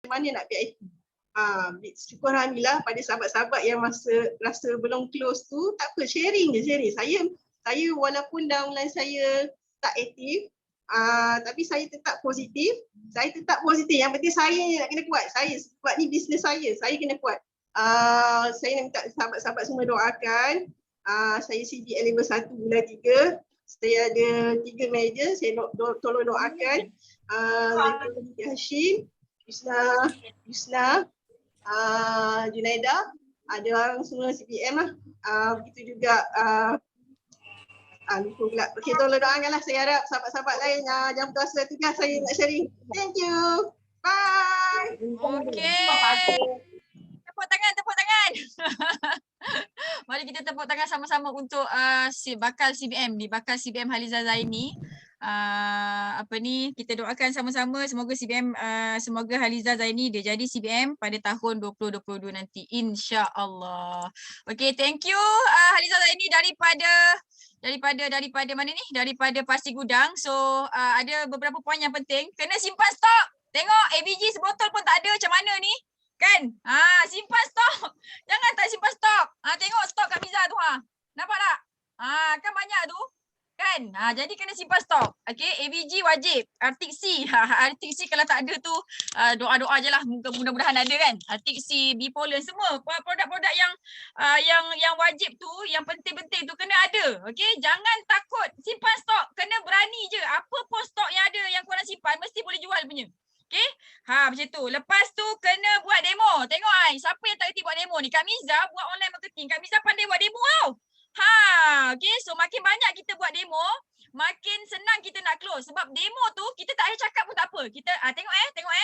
mana nak PIT. Syukur alhamdulillah pada sahabat-sahabat yang rasa belum close tu, tak apa, sharing je, sharing. Saya walaupun downline saya tak aktif, tapi saya tetap positif. Yang penting saya nak kena kuat. Sebab ni bisnes saya kena kuat. Saya nak minta sahabat-sahabat semua doakan. Saya CBA level 1 bulan 3. Saya ada 3 meja, saya tolong doakan. Hashim, Yusna, Junaida, ada orang semua CPM lah. Begitu juga lupa pula. Okey, tolong doakanlah. Saya harap sahabat-sahabat lain jam putus asa tugas saya nak sharing. Thank you. Bye. Okey. Tepuk tangan. Mari kita tepuk tangan sama-sama untuk bakal CBM ni, bakal CBM Haliza Zaini. Kita doakan sama-sama semoga CBM semoga Haliza Zaini dia jadi CBM pada tahun 2022 nanti, insya-Allah. Okey, thank you Haliza Zaini daripada mana ni? Daripada Pasir Gudang. So ada beberapa poin yang penting. Kena simpan stok. Tengok ABG sebotol pun tak ada, macam mana ni? Kan? Simpan stok. Jangan tak simpan stok. Tengok stok Kak Miza tu Nampak tak? Kan banyak tu. Kan? Jadi kena simpan stok. Okey, ABG wajib. Artik C. Artik C kalau tak ada tu doa-doa je lah. Mudah-mudahan ada kan. Artik C, Bipolar semua produk-produk yang wajib tu, yang penting-penting tu kena ada. Okey, jangan takut simpan stok. Kena berani je. Apa pun stok yang ada yang korang simpan mesti boleh jual punya. Okay, macam tu. Lepas tu kena buat demo. Tengok siapa yang tak reti buat demo ni. Kak Miza buat online marketing. Kak Miza pandai buat demo tau. Okay, so makin banyak kita buat demo, makin senang kita nak close. Sebab demo tu kita tak payah cakap pun tak apa. Kita tengok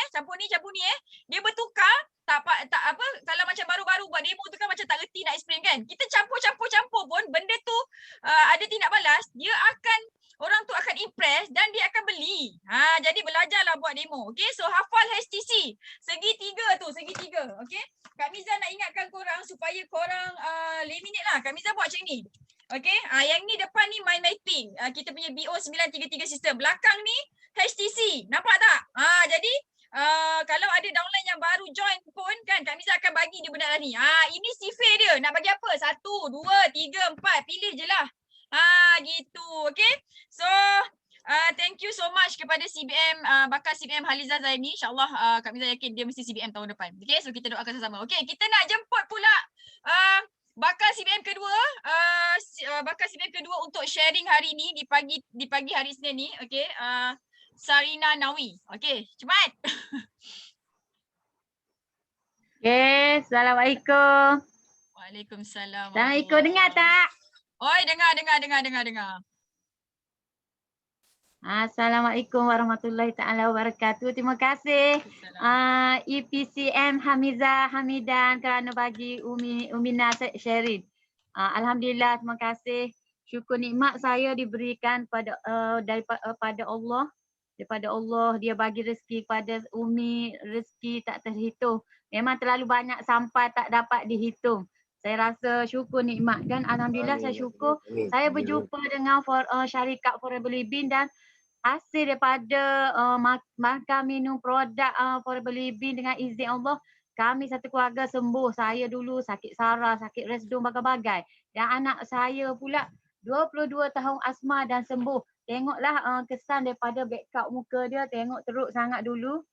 campur ni dia bertukar. Tak apa, kalau macam baru-baru buat demo tu kan macam tak reti nak explain kan. Kita campur pun benda tu ada tindak balas, orang tu akan impress dan dia akan beli. Jadi belajarlah buat demo. Okey, so hafal HTC. Segitiga. Okey. Kak Miza nak ingatkan korang supaya korang laminate lah. Kak Miza buat macam ni. Okey, yang ni depan ni mind mapping. Kita punya BO933 system. Belakang ni HTC. Nampak tak? Jadi kalau ada downline yang baru join pun kan, Kak Miza akan bagi dia benda ni. Ini CV dia. Nak bagi apa? 1, 2, 3, 4. Pilih je lah. Gitu. Okay. So thank you so much kepada CBM, bakal CBM Haliza Zaini. InsyaAllah Kak Miza yakin dia mesti CBM tahun depan. Okay, so kita doakan sama-sama. Okay, kita nak jemput pula bakal CBM kedua, untuk sharing hari ni di pagi hari Senin ni. Okay, Sarina Nawi. Okay, cepat. Okay, Assalamualaikum. Waalaikumsalam. Assalamualaikum, dengar tak? Oi, dengar. Assalamualaikum warahmatullahi taala wabarakatuh. Terima kasih EPCM Hamidan kerana bagi Umina sharing. Alhamdulillah, terima kasih. Syukur nikmat saya diberikan daripada Allah. Daripada Allah, dia bagi rezeki kepada Umi, rezeki tak terhitung. Memang terlalu banyak sampai tak dapat dihitung. Saya rasa syukur nikmat dan alhamdulillah saya syukur saya berjumpa dengan syarikat Forever Living dan hasil daripada makan minum produk Forever Living dengan izin Allah, kami satu keluarga sembuh. Saya dulu sakit saraf, sakit resdung, bagai-bagai. Dan anak saya pula 22 tahun asma dan sembuh. Tengoklah kesan daripada blackout muka dia, tengok teruk sangat dulu.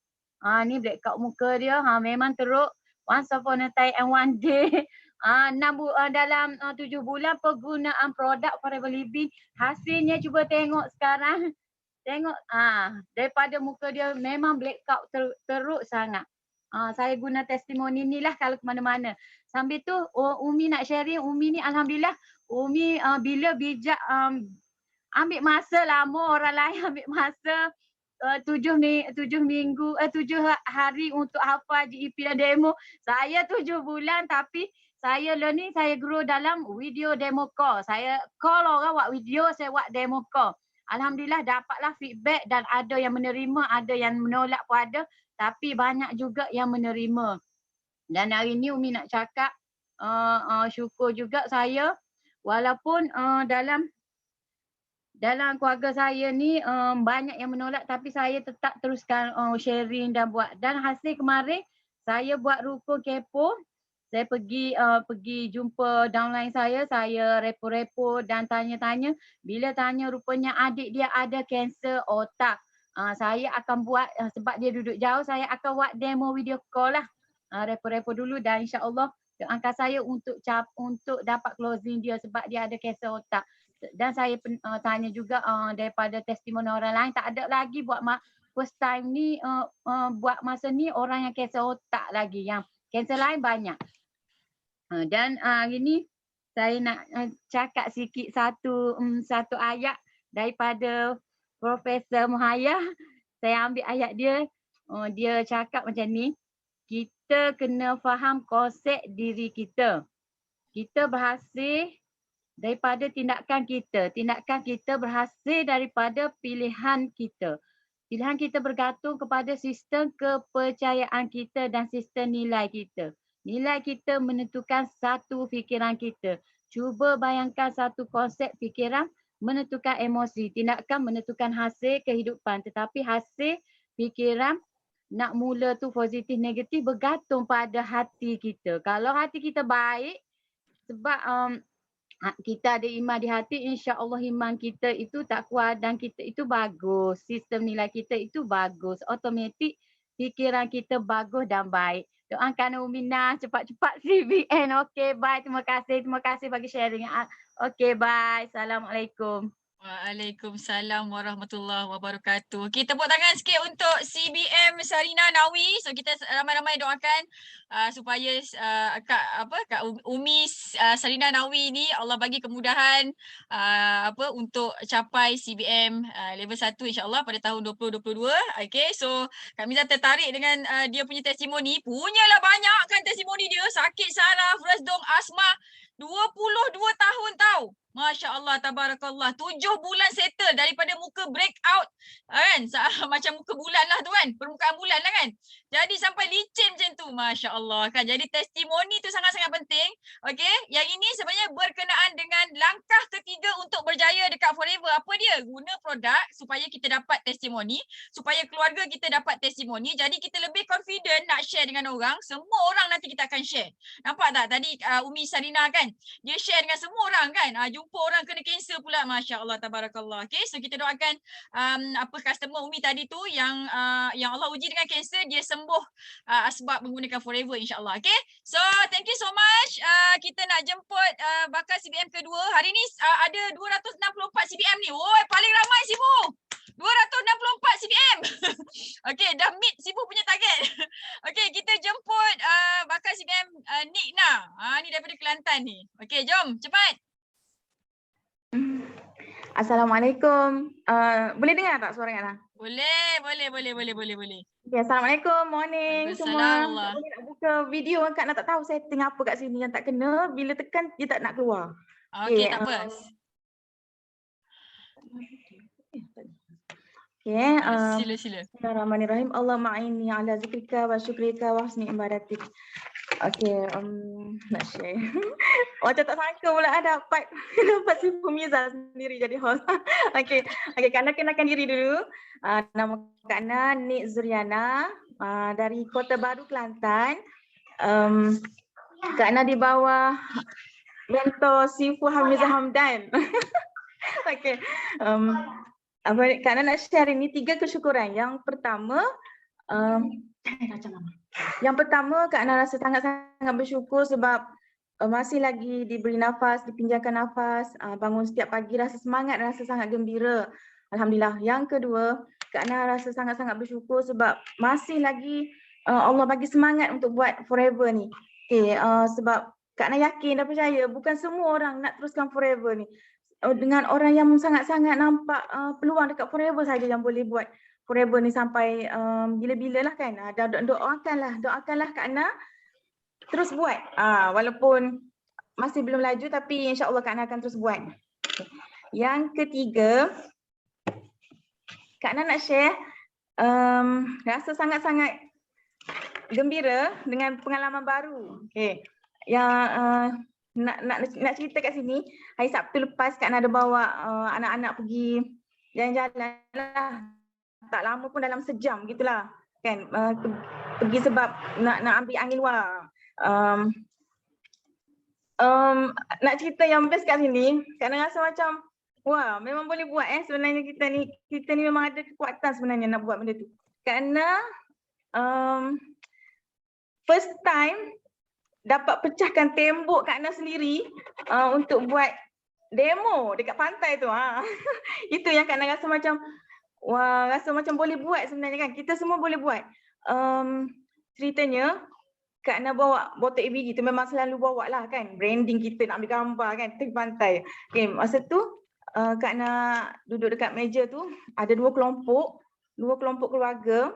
Ni blackout muka dia, memang teruk. Once upon a time and one day. Dalam 7 bulan penggunaan produk Forever Living, hasilnya cuba tengok sekarang. Tengok daripada muka dia memang blackout teruk sangat. Saya guna testimoni ni lah kalau ke mana-mana. Sambil tu Umi nak sharing, Umi ni alhamdulillah Umi bila bijak ambil masa lama, orang lain ambil masa 7 hari untuk hafal GEP dan demo. Saya 7 bulan tapi saya learning, saya grow dalam video demo call. Saya call orang buat video, saya buat demo call. Alhamdulillah dapatlah feedback dan ada yang menerima, ada yang menolak pun ada. Tapi banyak juga yang menerima. Dan hari ni Umi nak cakap syukur juga saya walaupun dalam keluarga saya ni banyak yang menolak tapi saya tetap teruskan sharing dan buat. Dan hasil kemarin saya buat rukun kepo. Saya pergi jumpa downline saya repo-repo dan tanya-tanya. Bila tanya rupanya adik dia ada kanser otak. Saya akan buat sebab dia duduk jauh, saya akan buat demo video call lah. Repo-repo dulu dan insya-Allah doakan saya untuk dapat closing dia sebab dia ada kanser otak. Dan saya tanya juga daripada testimoni orang lain, tak ada lagi buat first time ni buat masa ni orang yang kanser otak lagi, yang kanser lain banyak. Dan hari ni saya nak cakap sikit satu ayat daripada Profesor Muhayya. Saya ambil ayat dia, dia cakap macam ni, kita kena faham konsep diri kita. Kita berhasil daripada tindakan kita berhasil daripada pilihan kita. Pilihan kita bergantung kepada sistem kepercayaan kita dan sistem nilai kita. Nilai kita menentukan satu fikiran kita. Cuba bayangkan satu konsep fikiran menentukan emosi, tindakan menentukan hasil kehidupan. Tetapi hasil fikiran nak mula tu positif negatif bergantung pada hati kita. Kalau hati kita baik, sebab kita ada iman di hati, insya-Allah iman kita itu tak kuat dan kita itu bagus. Sistem nilai kita itu bagus. Automatik fikiran kita bagus dan baik. Doakan Umina cepat-cepat CBN. Okey, bye. Terima kasih bagi sharing. Okey, bye. Assalamualaikum. Waalaikumsalam warahmatullahi wabarakatuh. Kita tepuk tangan sikit untuk CBM Sarina Nawi. So kita ramai-ramai doakan supaya Kak Umi Sarina Nawi ni Allah bagi kemudahan untuk capai CBM level 1 insya-Allah pada tahun 2022. Okay, so Kak Miza tertarik dengan dia punya testimoni. Punyalah banyak kan testimoni dia. Sakit saraf, rasdong, asma. 22 tahun tau. Masya Allah, tabarakallah. 7 bulan settle daripada muka breakout. Kan? Macam muka bulan lah tu kan. Permukaan bulan lah kan. Jadi sampai licin macam tu. Masya Allah kan. Jadi testimoni tu sangat-sangat penting. Okay. Yang ini sebenarnya berkenaan dengan langkah ketiga untuk berjaya dekat Forever. Apa dia? Guna produk supaya kita dapat testimoni. Supaya keluarga kita dapat testimoni. Jadi kita lebih confident nak share dengan orang. Semua orang nanti kita akan share. Nampak tak? Tadi Umi Sarina kan. Dia share dengan semua orang kan. Jumpa orang kena kanser pula. Masya Allah, tabarakallah. Okay, so kita doakan customer Umi tadi tu yang Allah uji dengan kanser, dia sembuh sebab menggunakan Forever insyaAllah. Okay, so thank you so much. Kita nak jemput bakal CBM kedua. Hari ni ada 264 CBM ni. Woi, paling ramai Sifu. 264 CBM. Okay, dah meet Sifu punya target. Okay, kita jemput bakal CBM Nikna. Ni daripada Kelantan ni. Okay, jom cepat. Assalamualaikum. Boleh dengar tak suara Ana? Boleh. Okay, Assalamualaikum, morning semua. Waalaikumsalam. Boleh nak buka video Kak Nak tak tahu setting apa kat sini yang tak kena. Bila tekan dia tak nak keluar. Okay, tak apa. Okay, Sila. Bismillahirrahmanirrahim. Allahumma a'inni ala zikrika wa syukrika wa husni ibadatik. Okay, nak share. Macam tak sangka pula dapat si Miza sendiri jadi host. Okay, Kak Ana kenalkan diri dulu. Nama Kak Ana Nik Zuriana dari Kota Baru, Kelantan. Kak Ana di bawah mentor Sifu Hamizah Hamdan. Okay. Kak Ana nak share ini 3 kesyukuran. Yang pertama, Kak Ana rasa sangat-sangat bersyukur sebab masih lagi diberi nafas, dipinjamkan nafas, bangun setiap pagi rasa semangat, rasa sangat gembira. Alhamdulillah. Yang kedua, Kak Ana rasa sangat-sangat bersyukur sebab masih lagi Allah bagi semangat untuk buat Forever ni. Okay, sebab Kak Ana yakin dan percaya bukan semua orang nak teruskan Forever ni. Dengan orang yang sangat-sangat nampak peluang dekat Forever saja yang boleh buat Forever ni sampai bila-bila lah kan. Doakanlah Kak Ana terus buat. Walaupun masih belum laju tapi insya-Allah Kak Ana akan terus buat. Yang ketiga, Kak Ana nak share rasa sangat-sangat gembira dengan pengalaman baru. Okay. Yang nak cerita kat sini, hari Sabtu lepas Kak Ana ada bawa anak-anak pergi jalan-jalan lah. Tak lama pun dalam sejam gitulah kan, pergi sebab nak ambil angin luar. Nak cerita yang best kat sini, Kak Ana rasa macam wah, memang boleh buat sebenarnya kita ni memang ada kekuatan sebenarnya nak buat benda tu. Kerana first time dapat pecahkan tembok Kak Ana sendiri untuk buat demo dekat pantai tu. Itu yang Kak Ana rasa macam wah, rasa macam boleh buat sebenarnya kan. Kita semua boleh buat. Ceritanya Kak Ana bawa botol ABG tu memang selalu bawa lah kan. Branding kita nak ambil gambar kan tepi pantai. Okay, masa tu Kak Ana duduk dekat meja tu, ada dua kelompok keluarga.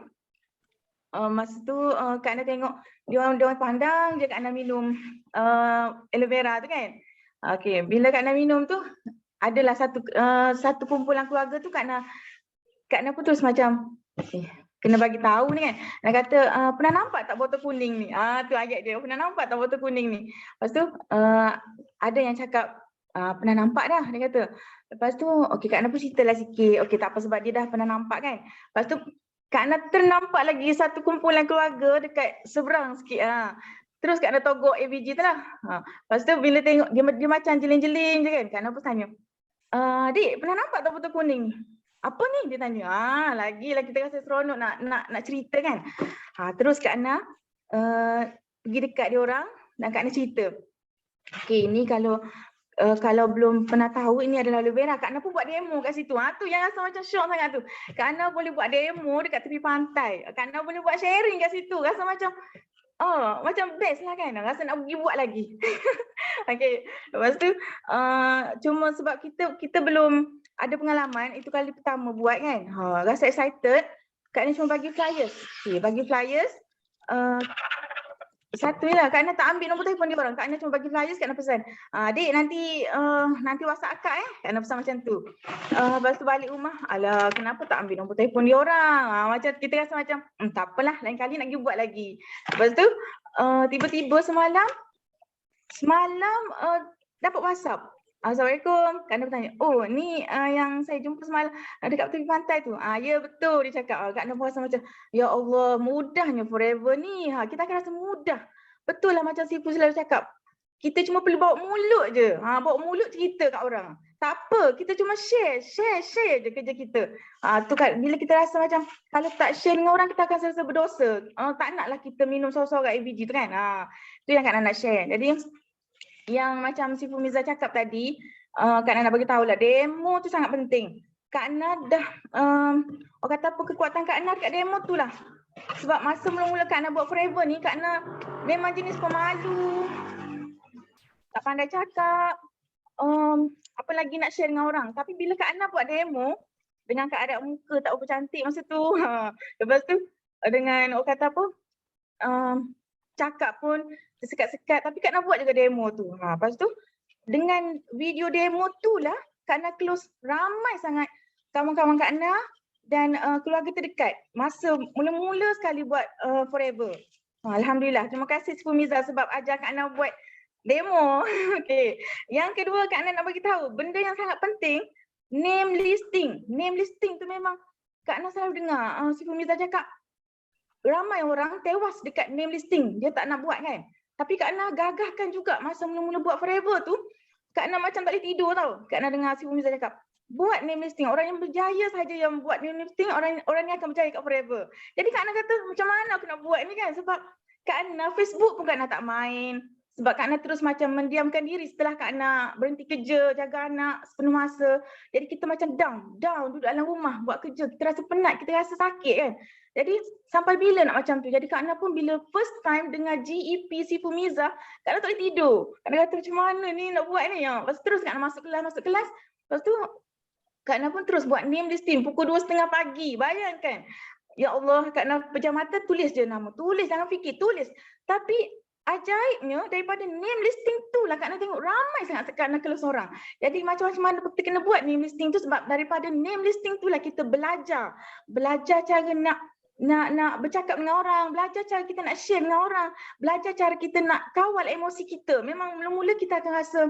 Masa tu Kak Ana tengok dia orang pandang je Kak Ana minum aloe vera tu kan. Okey, bila Kak Ana minum tu adalah satu kumpulan keluarga tu Kak Ana pun terus macam kena bagi tahu ni kan. Dia kata pernah nampak tak botol kuning ni? Tu ayat dia, pernah nampak tak botol kuning ni? Lepas tu ada yang cakap pernah nampak dah, dia kata. Lepas tu okey Kak Ana pun ceritalah sikit. Okey tak apa sebab dia dah pernah nampak kan. Lepas tu Kak Ana ternampak lagi satu kumpulan keluarga dekat seberang sikit. Terus Kak Ana togok ABG tu lah. Lepas tu bila tengok dia macam jeling-jeling je kan. Kak Ana pun tanya, Dik pernah nampak tak botol kuning ni? Apa ni? Dia tanya. Lagi kita rasa seronok nak cerita kan. Terus Kak Ana pergi dekat dia orang dan Kak Ana cerita. Okey, ni kalau belum pernah tahu ini adalah aloe vera, Kak Ana pun buat demo kat situ. Tu yang rasa macam syok sangat tu. Kak Ana boleh buat demo dekat tepi pantai. Kak Ana boleh buat sharing kat situ. Rasa macam macam best lah kan. Rasa nak pergi buat lagi. Okey. Lepas tu cuma sebab kita belum ada pengalaman, itu kali pertama buat kan. Rasa excited. Kak Ana cuma bagi flyers. Okay, bagi flyers. Satu je lah, Kak Ana tak ambil nombor telefon dia orang. Kak Ana cuma bagi flyers, Kak Ana pesan. Dik nanti WhatsApp Kak Kak Ana pesan macam tu. Lepas tu balik rumah, alah kenapa tak ambil nombor telefon dia orang? Macam kita rasa macam tak apalah, lain kali nak pergi buat lagi. Lepas tu tiba-tiba semalam dapat WhatsApp. Assalamualaikum. Kak Ana bertanya, ni yang saya jumpa semalam dekat tepi pantai tu. Ya betul, dia cakap. Kak Ana rasa macam, ya Allah mudahnya forever ni. Kita akan rasa mudah. Betul lah macam Sifu selalu cakap. Kita cuma perlu bawa mulut je. Bawa mulut cerita kat orang. Tak apa, kita cuma share je kerja kita. Tu kan, bila kita rasa macam kalau tak share dengan orang kita akan rasa berdosa. Tak naklah kita minum sorang-sorang ABG tu kan. Tu yang Kak Ana nak share. Jadi yang macam Sifu Miza cakap tadi, Kak Ana nak bagi tahu lah, demo tu sangat penting. Kak Ana dah, orang kata apa kekuatan Kak Ana dekat demo tu lah. Sebab masa mula-mula Kak Ana buat forever ni, Kak Ana memang jenis pemalu, tak pandai cakap, apa lagi nak share dengan orang. Tapi bila Kak Ana buat demo, dengan keadaan muka tak berapa cantik masa tu, lepas tu dengan orang kata apa, cakap pun tersekat-sekat, tapi Kak Ana buat juga demo tu. Lepas tu dengan video demo tu lah Kak Ana close ramai sangat kawan-kawan Kak Ana dan keluarga terdekat masa mula-mula sekali buat forever. Alhamdulillah. Terima kasih Sifu Miza sebab ajar Kak Ana buat demo. Okey. Yang kedua Kak Ana nak bagi tahu benda yang sangat penting, name listing. Name listing tu memang Kak Ana selalu dengar Sifu Miza cakap ramai orang tewas dekat name listing. Dia tak nak buat kan. Tapi Kak Ana gagahkan juga masa mula-mula buat forever tu. Kak Ana macam tak boleh tidur tau. Kak Ana dengar Sifu Miza cakap, buat name listing. Orang yang berjaya sahaja yang buat name listing, orang ni akan berjaya kat forever. Jadi Kak Ana kata, macam mana aku nak buat ni kan? Sebab Kak Ana Facebook pun Kak Ana tak main. Sebab Kak Ana terus macam mendiamkan diri setelah Kak Ana berhenti kerja, jaga anak sepenuh masa. Jadi kita macam down, duduk dalam rumah buat kerja. Kita rasa penat, kita rasa sakit kan. Jadi sampai bila nak macam tu? Jadi Kak Ana pun bila first time dengar GEP Sifu Miza, Kak Ana tak boleh tidur. Kak Ana kata macam mana ni nak buat ni? Lepas terus Kak Ana masuk kelas. Lepas tu Kak Ana pun terus buat name listing pukul 2:30 pagi. Bayangkan. Ya Allah, Kak Ana pejam mata tulis je nama. Tulis, jangan fikir, tulis. Tapi ajaibnya daripada name listing tu lah Kak Ana tengok ramai sangat Kak Ana close orang. Jadi macam-macam mana kita kena buat name listing tu sebab daripada name listing tu lah kita belajar cara nak nak bercakap dengan orang, belajar cara kita nak share dengan orang, belajar cara kita nak kawal emosi kita. Memang mula-mula kita akan rasa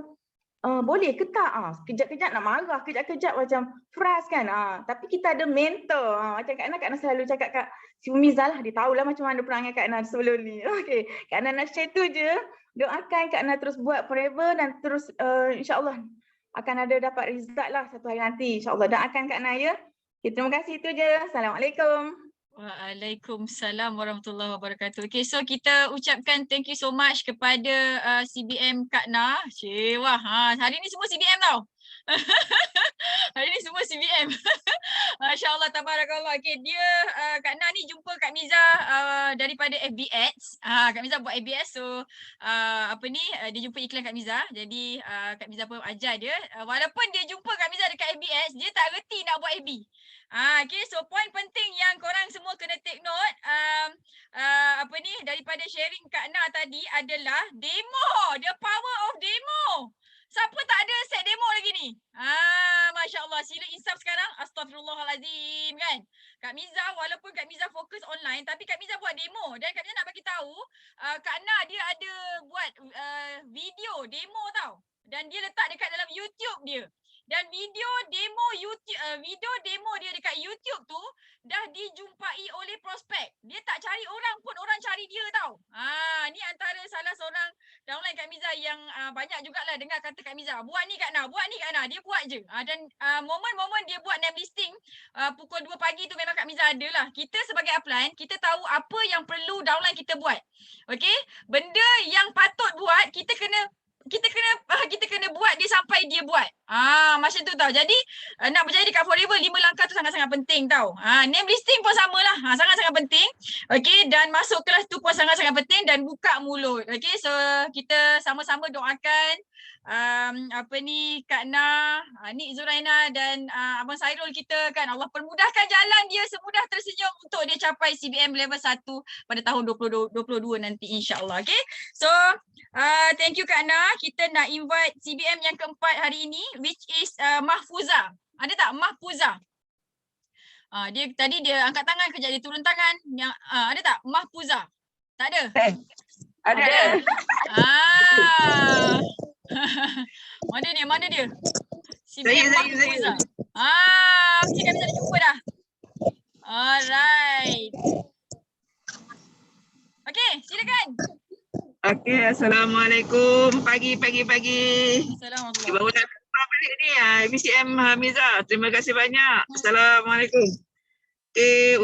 boleh ke tak? Kejap-kejap nak marah, kejap-kejap macam frust kan. Tapi kita ada mentor. Macam Kak Ana selalu cakap kat si Umiza lah, dia tahulah macam mana perangai Kak Ana sebelum ni. Okey, Kak Ana nak share tu je. Doakan Kak Ana terus buat forever dan terus insya-Allah akan ada dapat result lah satu hari nanti. InsyaAllah doakan Kak Ana ya. Okay, terima kasih itu je. Assalamualaikum. Waalaikumsalam warahmatullahi wabarakatuh. Okay, so kita ucapkan thank you so much kepada CBM Kak Na. Wah, hari ni semua CBM tau. Hari ni semua CBM. Masya Allah, tabarakallah. Okay, dia Kak Na ni jumpa Kak Miza daripada FB Ads. Kak Miza buat FB Ads, so dia jumpa iklan Kak Miza. Jadi Kak Miza pun ajar dia. Walaupun dia jumpa Kak Miza dekat FB Ads, dia tak reti nak buat FB. Okay, so point penting yang korang semua kena take note daripada sharing Kak Na tadi adalah demo. The power of demo. Siapa tak ada set demo lagi ni? Masya Allah, sila insaf sekarang. Astaghfirullahalazim kan. Kak Miza, walaupun Kak Miza fokus online, tapi Kak Miza buat demo. Dan Kak Miza nak bagi tahu, Kak Na dia ada buat video demo tau. Dan dia letak dekat dalam YouTube dia. Dan video demo dia dekat YouTube tu dah dijumpai oleh prospek. Dia tak cari orang pun, orang cari dia tau. Ni antara salah seorang downline Kak Miza yang banyak jugalah dengar kata Kak Miza, buat ni Kak Na, buat ni Kak Na. Dia buat je. Dan momen-momen dia buat name listing pukul 2 pagi tu memang Kak Miza ada lah. Kita sebagai upline, kita tahu apa yang perlu downline kita buat. Okay? Benda yang patut buat, kita kena buat dia sampai dia buat. Macam tu tau. Jadi nak berjaya dekat Forever, 5 langkah tu sangat-sangat penting tau. Name listing pun samalah. Sangat-sangat penting. Okay, dan masuk kelas tu pun sangat-sangat penting dan buka mulut. Okay, so kita sama-sama doakan Kak Na, Nik Zuraina dan Abang Sairul kita kan, Allah permudahkan jalan dia semudah tersenyum untuk dia capai CBM level 1 pada tahun 2022 nanti insya-Allah. Okay, so thank you Kak Na. Kita nak invite CBM yang keempat hari ini, which is Mahfuza. Ada tak Mahfuza? Dia tadi dia angkat tangan, kejap dia turun tangan. Ada tak Mahfuza? Tak ada? Ada. Mana dia? CBM Mahfuza. Mesti kami tak jumpa dah. Alright. Okay, silakan. Okey, Assalamualaikum. Pagi. Assalamualaikum. Baru nak balik ni BCM Hamiza. Terima kasih banyak. Assalamualaikum. Okey,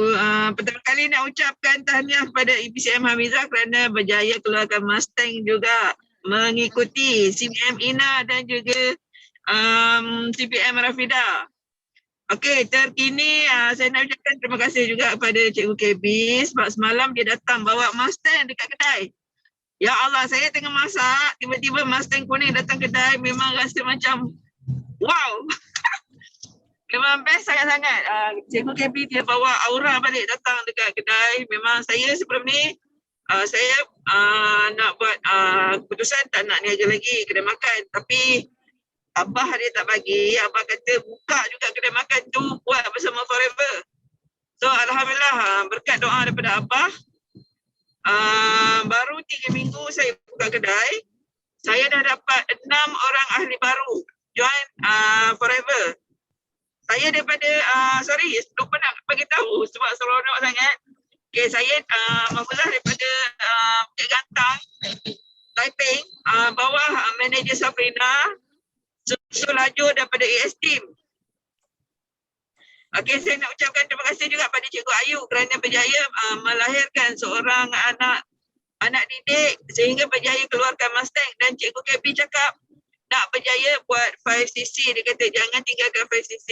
pertama kali nak ucapkan tahniah kepada BCM Hamiza kerana berjaya keluarkan Mustang juga mengikuti CBM Ina dan juga CBM Rafida. Okey, terkini saya nak ucapkan terima kasih juga kepada Cikgu KB sebab semalam dia datang bawa Mustang dekat kedai. Ya Allah, saya tengah masak, tiba-tiba Mustang kuning datang kedai, memang rasa macam wow. Memang best sangat-sangat. Cikgu KB dia bawa aura balik datang dekat kedai. Memang saya sebelum ni, saya nak buat keputusan tak nak niaga lagi kedai makan. Tapi Abah dia tak bagi, Abah kata buka juga kedai makan tu, buat bersama Forever. So Alhamdulillah, berkat doa daripada Abah, baru 3 minggu saya buka kedai, saya dah dapat 6 orang ahli baru join Forever. Saya daripada lupa nak bagi tahu sebab seronok sangat. Okay, saya Mahfuzah daripada Bukit Gantang, Taiping, bawah manager Safrina, susul laju daripada AS Team. Okey, saya nak ucapkan terima kasih juga pada Cikgu Ayu kerana berjaya melahirkan seorang anak didik sehingga berjaya keluarkan Mustang, dan Cikgu KB cakap nak berjaya buat 5cc. Dia kata jangan tinggalkan 5cc.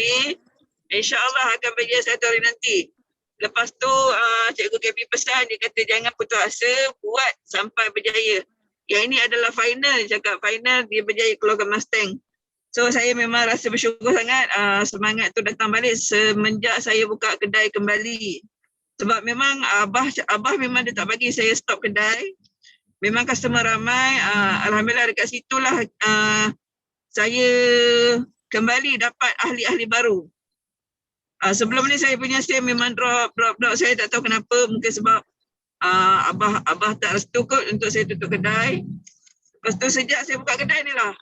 InsyaAllah akan berjaya satu hari nanti. Lepas tu Cikgu KB pesan, dia kata jangan putus asa, buat sampai berjaya. Yang ini adalah final, dia cakap final dia berjaya keluarkan Mustang. So saya memang rasa bersyukur sangat, semangat tu datang balik semenjak saya buka kedai kembali. Sebab memang Abah memang dia tak bagi saya stop kedai. Memang customer ramai, Alhamdulillah dekat situlah saya kembali dapat ahli-ahli baru. Sebelum ni saya punya SIM memang drop. Saya tak tahu kenapa. Mungkin sebab abah tak restu kot untuk saya tutup kedai. Lepas tu sejak saya buka kedai ni lah,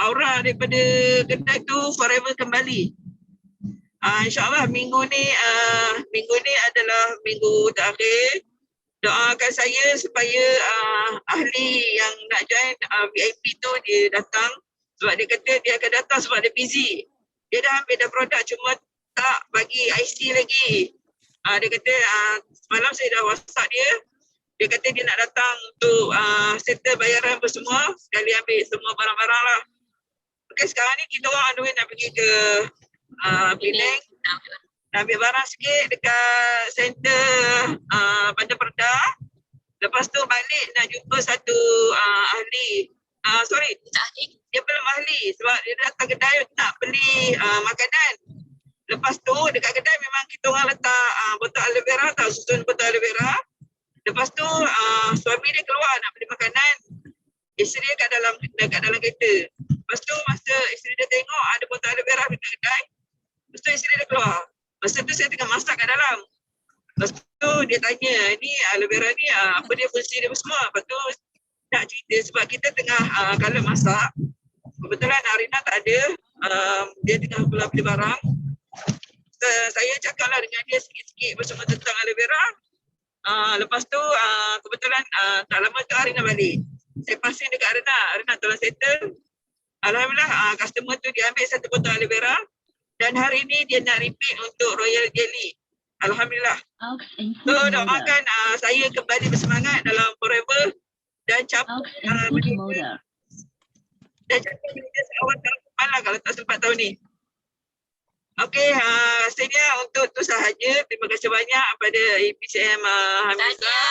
aura daripada kedai tu forever kembali. InsyaAllah minggu ni adalah minggu terakhir. Doakan saya supaya ahli yang nak join VIP tu dia datang. Sebab dia kata dia akan datang sebab dia busy. Dia dah ambil dah produk cuma tak bagi IC lagi. Dia kata semalam saya dah WhatsApp dia. Dia kata dia nak datang untuk settle bayaran apa semua. Sekali ambil semua barang-barang lah. Okay, sekarang ni kita orang on the way nak pergi ke Penang. Nak ambil barang sikit dekat center Bandar Perda. Lepas tu balik nak jumpa satu ahli. Dia belum ahli sebab dia datang kedai nak beli makanan. Lepas tu dekat kedai memang kita orang letak botol aloe vera, susun botol aloe vera. Lepas tu suami dia keluar nak beli makanan. Isteri dia dekat dalam kereta. Lepas tu masa isteri dia tengok ada botol aloe vera dekat kedai. Lepas tu isteri dia keluar. Masa tu saya tengah masak kat dalam. Lepas tu dia tanya, ni aloe vera ni apa dia fungsi dia semua. Lepas tu nak cerita sebab kita tengah kalau masak. Kebetulan Arina tak ada. Dia tengah keluar beli barang. Saya cakaplah dengan dia sikit-sikit bersama tentang aloe vera. Lepas tu kebetulan tak lama tu Arina balik. Saya passing dekat Arina tolong settle. Alhamdulillah customer tu dia ambil satu botol aloe vera. Dan hari ni dia nak repeat untuk Royal Jelly. Alhamdulillah. So doakan saya kembali bersemangat dalam forever dan capai awal tahun depan lah kalau tak sempat tahun ni. Okey, rasanya untuk tu sahaja. Terima kasih banyak pada IPCM Hamizah.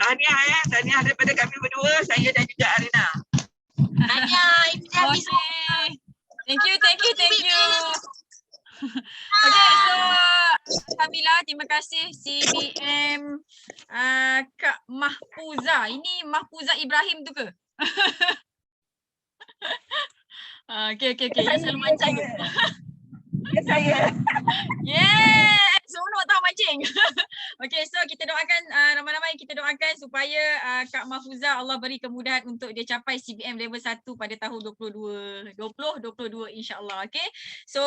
Tahniah daripada kami berdua, saya dan juga Arina. Tahniah IPCM Hamizah. Thank you. Okay, so Kamila, terima kasih CBM Kak Mahfuza. Ini Mahfuza Ibrahim tu ke? Okay. Yang selalu mancing. Saya. Yeah, seronok tahu mancing. Okay, so kita doakan ramai-ramai kita doakan supaya Kak Mahfuza Allah beri kemudahan untuk dia capai CBM level 1 pada tahun 2022 insya-Allah. Okay. So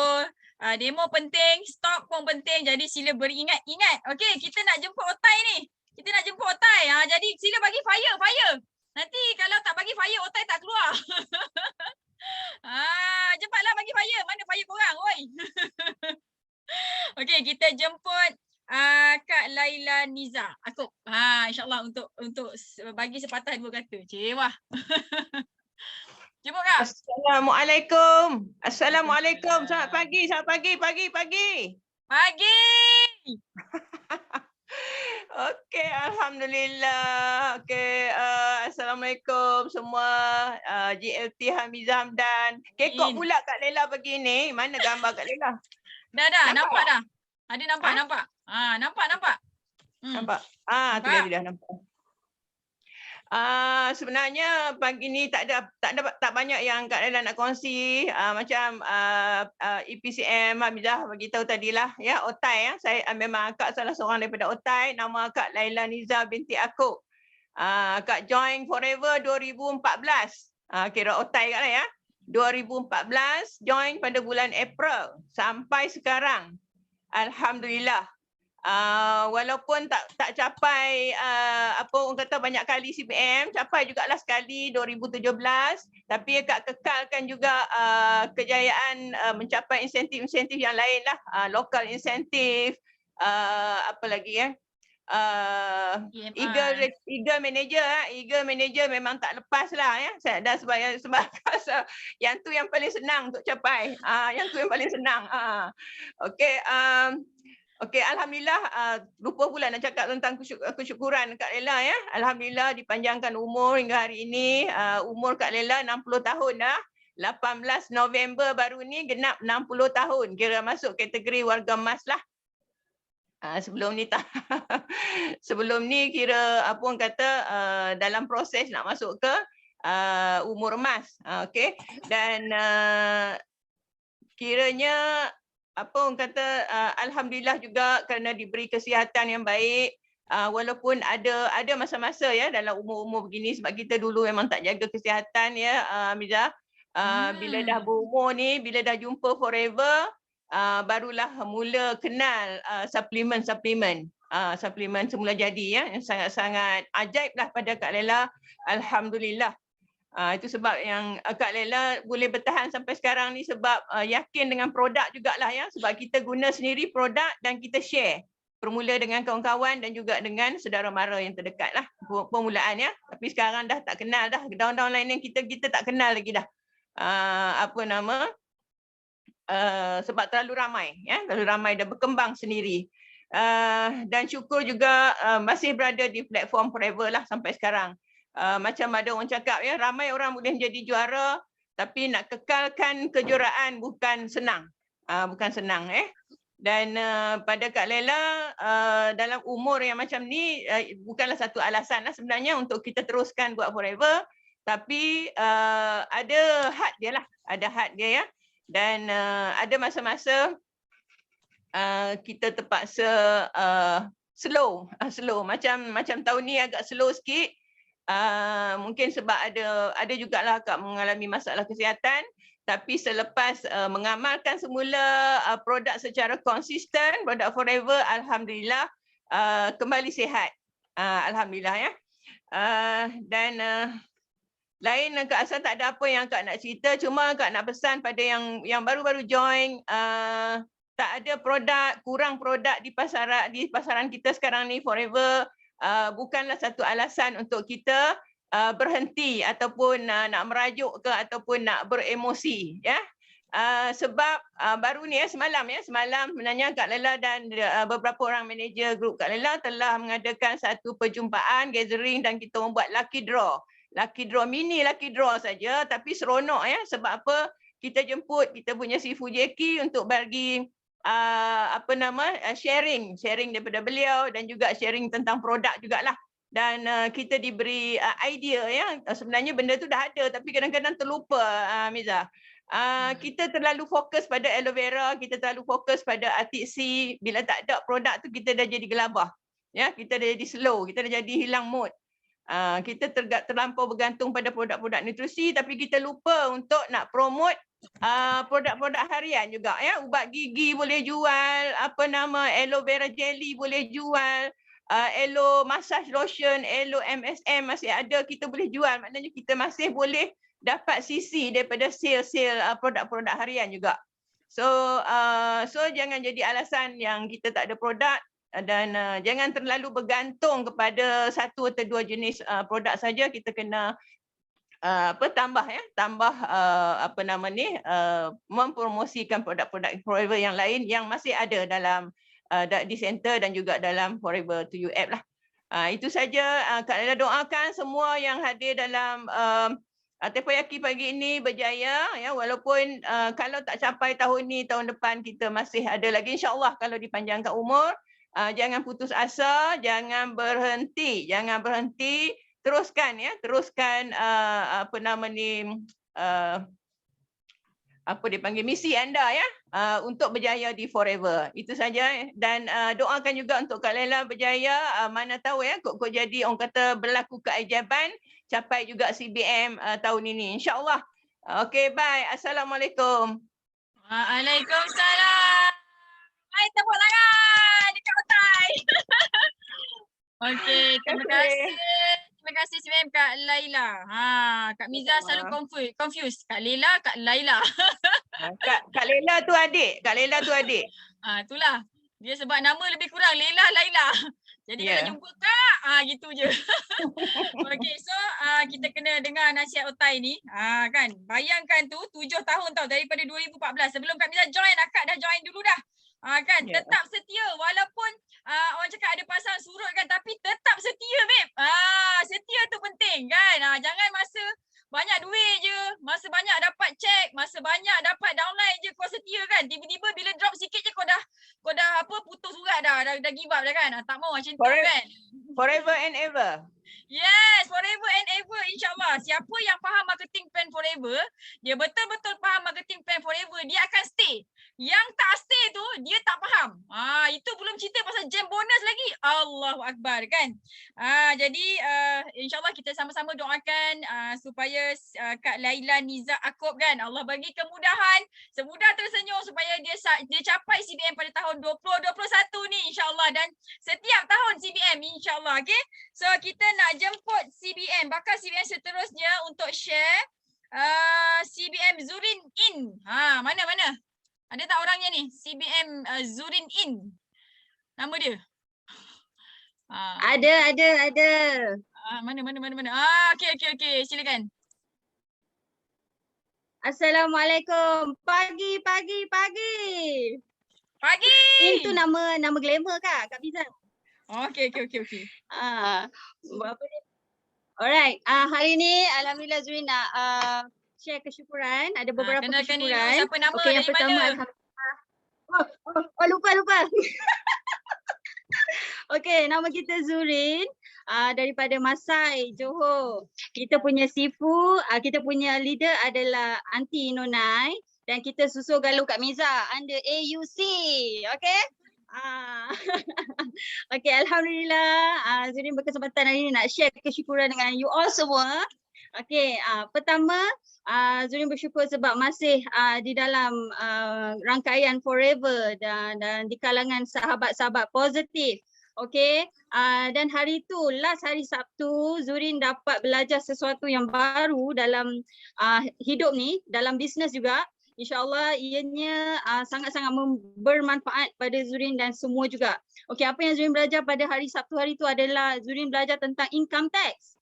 demo penting, stok pun penting. Jadi sila beringat-ingat. Okay, kita nak jemput otai ni. Jadi sila bagi fire. Nanti kalau tak bagi fire otai tak keluar. Cepatlah bagi fire. Mana fire korang? Oi. Okey, kita jemput Kak Laila Niza. Aku insya-Allah untuk bagi sepatah dua kata. Cewah. Jemput Kak. Assalamualaikum. Selamat pagi. Pagi. Okey, alhamdulillah. Okey, assalamualaikum semua. GLT Hamizah Hamdan. Kekok pula Kak Laila begini. Mana gambar Kak Laila? Dah, nampak dah. Ada nampak. Nampak. Nampak. Tu dah nampak. Sebenarnya pagi ni tak banyak yang Kak Laila nak kongsi. Macam IPCM Hamizah bagi tahu tadilah ya, otai ya. Saya memang akak salah seorang daripada otai, nama Kak Laila Niza binti aku. Kak join Forever 2014. Kira otai kat lah ya. 2014 join pada bulan April sampai sekarang. Alhamdulillah. Walaupun tak capai apa orang kata banyak kali CBM, capai jugalah sekali 2017, tapi akak kekalkan juga kejayaan mencapai insentif-insentif yang lain lah, local insentif, apa lagi Eagle Manager memang tak lepas lah ya. Saya dah sebab yang tu yang paling senang untuk capai. Okey, alhamdulillah lupa pula nak cakap tentang kesyukuran Kak Laila ya. Alhamdulillah dipanjangkan umur hingga hari ini. Umur Kak Laila 60 tahun dah. 18 November baru ni genap 60 tahun. Kira masuk kategori warga emas lah. Sebelum ni kira apa orang kata dalam proses nak masuk ke umur emas. Okey. Dan kiranya apa orang kata, alhamdulillah juga kerana diberi kesihatan yang baik. Walaupun ada masa-masa ya dalam umur-umur begini, sebab kita dulu memang tak jaga kesihatan ya, Miza. Bila dah berumur ni, bila dah jumpa Forever, barulah mula kenal suplemen semula jadi ya, yang sangat-sangat ajaib lah pada Kak Laila. Alhamdulillah. Itu sebab yang Kak Laila boleh bertahan sampai sekarang ni, sebab yakin dengan produk jugalah ya, sebab kita guna sendiri produk dan kita share. Bermula dengan kawan-kawan dan juga dengan saudara mara yang terdekat lah permulaan ya. Tapi sekarang dah tak kenal dah. Daun-daun lain yang kita tak kenal lagi dah. Sebab terlalu ramai ya, terlalu ramai dah berkembang sendiri. Dan syukur juga masih berada di platform Forever lah sampai sekarang. Macam ada orang cakap ya, ramai orang boleh menjadi juara, tapi nak kekalkan kejuaraan bukan senang. Bukan senang Dan pada Kak Laila, dalam umur yang macam ni bukanlah satu alasan lah sebenarnya untuk kita teruskan buat Forever, tapi ada had dia lah, ada had dia ya. Dan ada masa-masa kita terpaksa slow. Macam tahun ni agak slow sikit. Mungkin sebab ada jugalah Kak mengalami masalah kesihatan. Tapi selepas mengamalkan semula produk secara konsisten, produk Forever, alhamdulillah kembali sihat. Alhamdulillah ya. Dan lain Kak asal tak ada apa yang Kak nak cerita, cuma Kak nak pesan pada yang baru-baru join, tak ada produk, kurang produk di pasaran kita sekarang ni Forever, bukanlah satu alasan untuk kita berhenti ataupun nak merajuk ke ataupun nak beremosi ya. Sebab baru ni semalam sebenarnya Kak Laila dan beberapa orang manager grup Kak Laila telah mengadakan satu perjumpaan gathering dan kita membuat lucky draw mini lucky draw saja, tapi seronok ya. Sebab apa? Kita jemput kita punya si Fujeki untuk bagi sharing daripada beliau dan juga sharing tentang produk jugalah. Dan kita diberi idea ya, sebenarnya benda tu dah ada tapi kadang-kadang terlupa, Miza. Kita terlalu fokus pada aloe vera, kita terlalu fokus pada Arctic Sea. Bila tak ada produk tu kita dah jadi gelabah ya, kita dah jadi slow, kita dah jadi hilang mood. Kita terlampau bergantung pada produk-produk nutrisi, tapi kita lupa untuk nak promote produk-produk harian juga ya. Ubat gigi boleh jual, aloe vera jelly boleh jual, aloe massage lotion, aloe MSM masih ada, kita boleh jual. Maknanya kita masih boleh dapat sisi daripada sale produk-produk harian juga. So jangan jadi alasan yang kita tak ada produk, dan jangan terlalu bergantung kepada satu atau dua jenis produk saja. Kita kena tambah mempromosikan produk-produk Forever yang lain yang masih ada dalam di center dan juga dalam Forever to You app lah. Itu saja. Kak Laila doakan semua yang hadir dalam Teppanyaki pagi ini berjaya ya, walaupun kalau tak capai tahun ni, tahun depan kita masih ada lagi insya-Allah kalau dipanjangkan umur. Jangan putus asa, jangan berhenti, teruskan misi anda ya, untuk berjaya di Forever. Itu saja. Dan doakan juga untuk Kak Laila berjaya, mana tahu ya kok jadi orang kata berlaku keajaiban, capai juga CBM tahun ini insya-Allah. Okey, bye. Assalamualaikum. Waalaikumsalam. Hai, tepuk tangan dekat Otai. Okey, terima kasih CBM Kak Laila. Kak Miza selalu confused. Kak Laila, Kak Laila. Kak Laila tu adik. Itulah. Dia sebab nama lebih kurang Laila. Jadi kalau jumpa Kak, gitu je. Okey, so kita kena dengar nasihat Otai ni. Kan, bayangkan tu 7 tahun tau daripada 2014. Sebelum Kak Miza join, Akak dah join dulu dah. Kan, tetap setia walaupun orang cakap ada pasang surut kan, tapi tetap setia, babe. Setia tu penting kan. Jangan masa banyak duit je, masa banyak dapat check, masa banyak dapat downline je kau setia kan. Tiba-tiba bila drop sikit je kau dah putus urat dah give up dah kan. Tak mau macam tu kan. Forever and ever. Yes, forever and ever insyaAllah. Siapa yang faham marketing plan Forever, dia betul-betul faham marketing plan Forever, dia akan stay. Yang tak stay sama-sama doakan supaya Kak Laila Niza Akop kan Allah bagi kemudahan, semudah tersenyum supaya dia capai CBM pada tahun 2021 ni insya-Allah, dan setiap tahun CBM insya-Allah. Okey. So kita nak jemput CBM, bakal CBM seterusnya untuk share CBM Zurin In. Mana? Ada tak orangnya ni? CBM Zurin In. Nama dia. Ada. Mana. Okey. Silakan. Assalamualaikum. Pagi. Itu nama glamour Kak Miza. Okey. Apa ni? Alright. Hari ni alhamdulillah Zurin nak share kesyukuran. Ada beberapa kenalkan dulu kesyukuran. siapa nama, Okey, yang dari pertama mana? alhamdulillah. Lupa. Okey, nama kita Zurin daripada Masai, Johor. Kita punya sifu, kita punya leader adalah Aunty Nonai dan kita susul galuh Kak Miza under AUC. Okey? Okey, alhamdulillah Zurin berkesempatan hari ini nak share kesyukuran dengan you all semua. Okey, pertama Zurin bersyukur sebab masih di dalam rangkaian Forever dan di kalangan sahabat-sahabat positif. Okey, dan hari tu, last hari Sabtu, Zurin dapat belajar sesuatu yang baru dalam hidup ni, dalam bisnes juga. InsyaAllah ianya sangat-sangat bermanfaat pada Zurin dan semua juga. Okey, apa yang Zurin belajar pada hari Sabtu hari tu adalah Zurin belajar tentang income tax.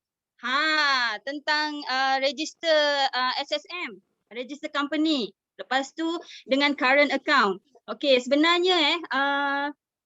Tentang register SSM, register company. Lepas tu dengan current account. Okey, sebenarnya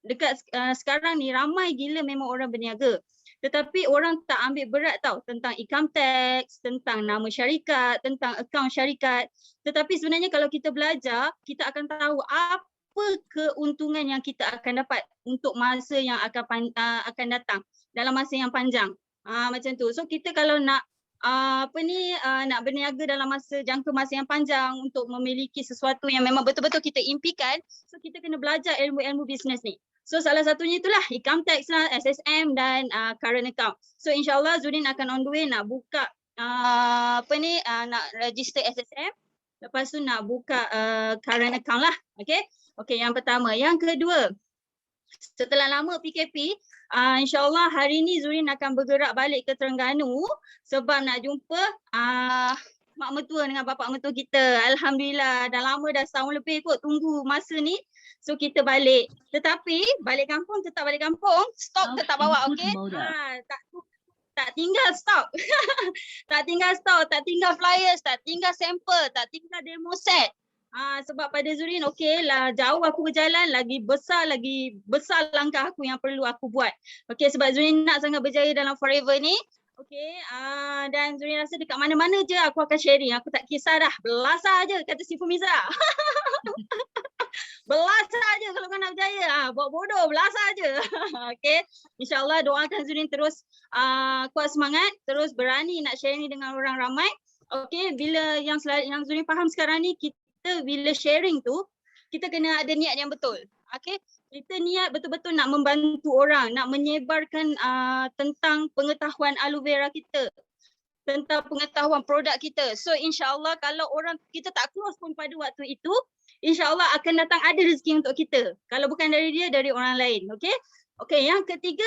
dekat sekarang ni ramai gila memang orang berniaga. Tetapi orang tak ambil berat tau tentang income tax, tentang nama syarikat, tentang akaun syarikat. Tetapi sebenarnya kalau kita belajar, kita akan tahu apa keuntungan yang kita akan dapat untuk masa yang akan datang dalam masa yang panjang. Macam tu. So kita kalau nak nak berniaga dalam jangka masa yang panjang untuk memiliki sesuatu yang memang betul-betul kita impikan, so kita kena belajar ilmu-ilmu bisnes ni. So salah satunya itulah income tax lah, SSM dan current account. So insyaAllah Zurin akan on the way nak buka nak register SSM, lepas tu nak buka current account lah. Okay, yang pertama. Yang kedua, setelah lama PKP, insyaAllah hari ni Zurin akan bergerak balik ke Terengganu sebab nak jumpa mak mertua dengan bapak mertua kita. Alhamdulillah, dah lama dah setahun lebih kot tunggu masa ni. So kita balik. Tetapi balik kampung tetap balik kampung, stok tetap bawa, okey? Tak tinggal stok. Tak tinggal stok, tak tinggal flyers, tak tinggal sampel, tak tinggal demo set. Sebab pada Zurin okey lah, jauh aku berjalan, lagi besar langkah aku yang perlu aku buat. Okey, sebab Zurin nak sangat berjaya dalam Forever ni. Okey, dan Zurin rasa dekat mana-mana je aku akan sharing. Aku tak kisah dah, belasah je kata Sifu Miza. Belasah je kalau kau nak berjaya. Buat bodoh, belasah je. Okey, insyaAllah doakan Zurin terus kuat semangat, terus berani nak sharing dengan orang ramai. Okey, bila yang Zurin faham sekarang ni, kita bila sharing tu, kita kena ada niat yang betul. Okay? Kita niat betul-betul nak membantu orang, nak menyebarkan tentang pengetahuan aloe vera kita, tentang pengetahuan produk kita. So insyaAllah kalau orang kita tak close pun pada waktu itu, insyaAllah akan datang ada rezeki untuk kita. Kalau bukan dari dia, dari orang lain. Okay? Okay, yang ketiga,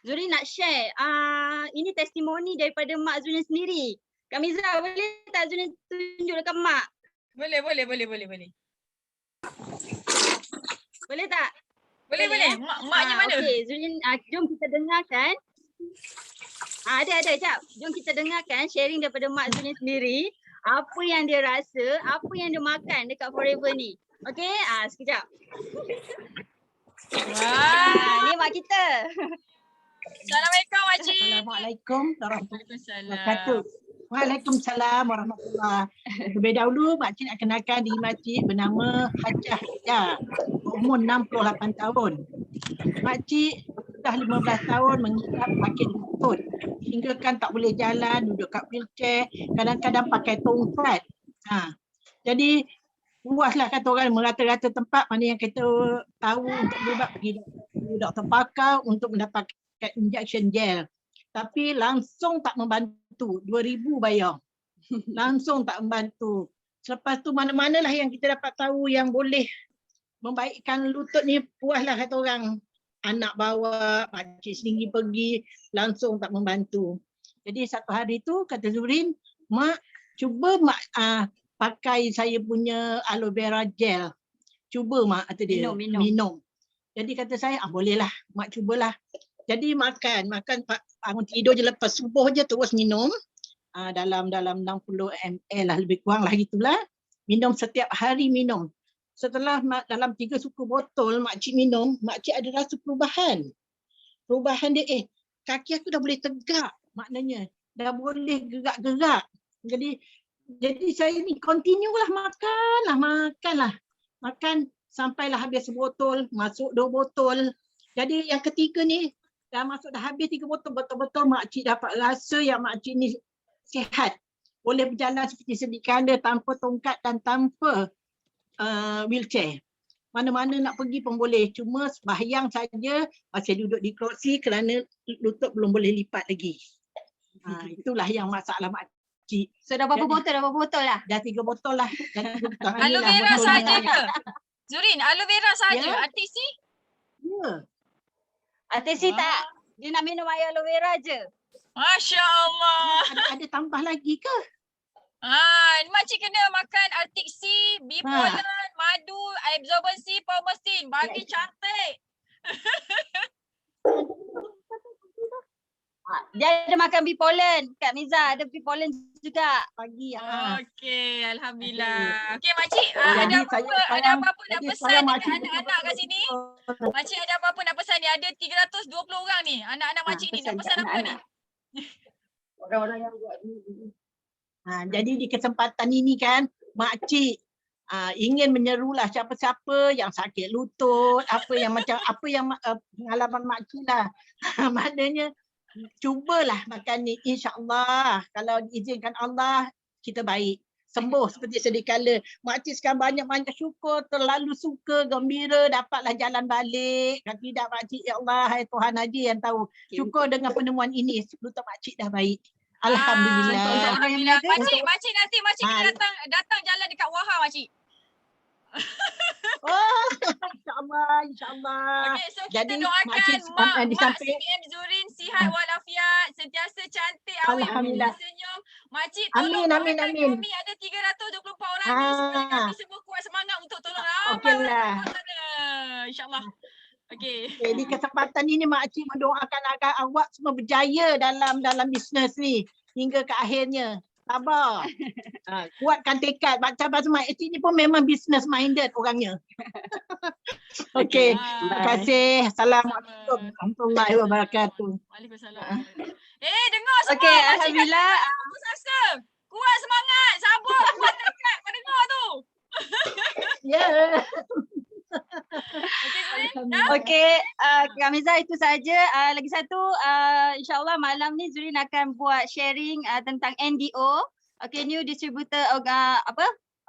Zurin nak share, ini testimoni daripada mak Zurin sendiri. Kak Miza, boleh tak Zurin tunjuk dekat mak? Boleh. Boleh tak? Boleh. Maknya mana? Okey, Zurin, jom kita dengarkan. Ada, jap. Jom kita dengarkan sharing daripada mak Zurin sendiri. Apa yang dia rasa, apa yang dia makan dekat Forever ni. Okey, sekejap. Ni mak kita. Assalamualaikum makcik. Assalamualaikum warahmatullahi Waalaikumsalam. wabarakatuh. Waalaikumsalam warahmatullahi wabarakatuh. Terlebih dahulu makcik nak kenalkan diri makcik bernama Hajah Ida, umur 68 tahun. Makcik dah 15 tahun mengidap sakit lutut hingga kan tak boleh jalan, duduk kat wheelchair, kadang-kadang pakai tongkat. Jadi luaslah kata orang, merata-rata tempat mana yang kita tahu untuk berubat pergi doktor pakar untuk mendapatkan injection gel. tapi langsung tak membantu. 2,000 bayar. Langsung tak membantu. Selepas tu mana-manalah yang kita dapat tahu yang boleh membaikkan lutut ni, puaslah kata orang. Anak bawa, pakcik sendiri pergi, langsung tak membantu. Jadi satu hari tu kata Zurin, mak cuba mak pakai saya punya aloe vera gel. Cuba mak, kata dia. Minum. Jadi kata saya, bolehlah, mak cubalah. Jadi makan bangun tidur je lepas subuh je terus minum. Dalam 60 ml lah, lebih kurang lah gitulah. Minum setiap hari minum. Setelah dalam 3 suku botol makcik minum, makcik ada rasa perubahan. Perubahan dia, kaki aku dah boleh tegak, maknanya. Dah boleh gerak-gerak. Jadi saya ni continue lah makanlah. Makan sampailah habis sebotol, masuk 2 botol. Jadi yang ketiga ni, dah habis 3 botol, betul-betul makcik dapat rasa yang makcik ni sihat. Boleh berjalan seperti sedia kala tanpa tongkat dan tanpa wheelchair. Mana-mana nak pergi pun boleh. Cuma sembahyang saja masih duduk di kerusi kerana lutut belum boleh lipat lagi. Itulah yang masalah makcik. So dah berapa botol lah? Dah 3 botol lah. Aloe vera saja ke? Zurin, aloe vera saja. Artik C? Ya. Artik C tak? Dia nak minum air aloe vera je. Masya Allah. Ada tambah lagi ke? Makcik kena makan Artik C, bipolar, madu, absorbency, palmistine. Bagi cantik. Dia ada makan bipolen. Kak Miza ada bipolen juga. Pagi. Okey, alhamdulillah. Okey makcik, Jadi ada apa-apa nak jadi pesan saya dekat makcik anak-anak kat sini? Makcik ada apa-apa nak pesan ni? Ada 320 orang ni. Anak-anak makcik ni nak pesan apa ni? Orang-orang yang buat ni. Jadi di kesempatan ini kan, makcik ingin menyerulah siapa-siapa yang sakit lutut, apa yang pengalaman makcik lah. Maknanya cubalah makan ni, insya-Allah. Kalau diizinkan Allah, kita baik. Sembuh seperti sedia kala. Makcik sekarang banyak-banyak syukur, terlalu suka, gembira, dapatlah jalan balik. Kalau tidak makcik, ya Allah, hai Tuhan aja yang tahu. Syukur dengan penemuan ini, lutut makcik dah baik. Alhamdulillah. Alhamdulillah. Makcik nanti kena datang jalan dekat Waha makcik. InsyaAllah. Okey, so kita doakan Mak CBM Zurin sihat walafiat, sentiasa cantik, awet muda, senyum. Makcik tolong doakan kami ada 324 orang ni supaya kami semua kuat semangat untuk tolong ramai orang. InsyaAllah. Okey. Di kesempatan ini makcik mendoakan agar awak semua berjaya dalam bisnes ni hingga ke akhirnya. Sabar. Kuatkan tekad. Macam Abang Makcik ni pun memang business minded orangnya. Okey. Terima kasih. Assalamualaikum warahmatullahi wabarakatuh. Waalaikumsalam. Dengar semua. Okey, alhamdulillah. Putus asa. Kuat semangat. Sabar. Kuat tekad. Kau dengar tu. Ya. Okey, Kak Miza itu saja. Lagi satu, insyaAllah malam ni Zurin akan buat sharing tentang NDO. Okay, New Distributor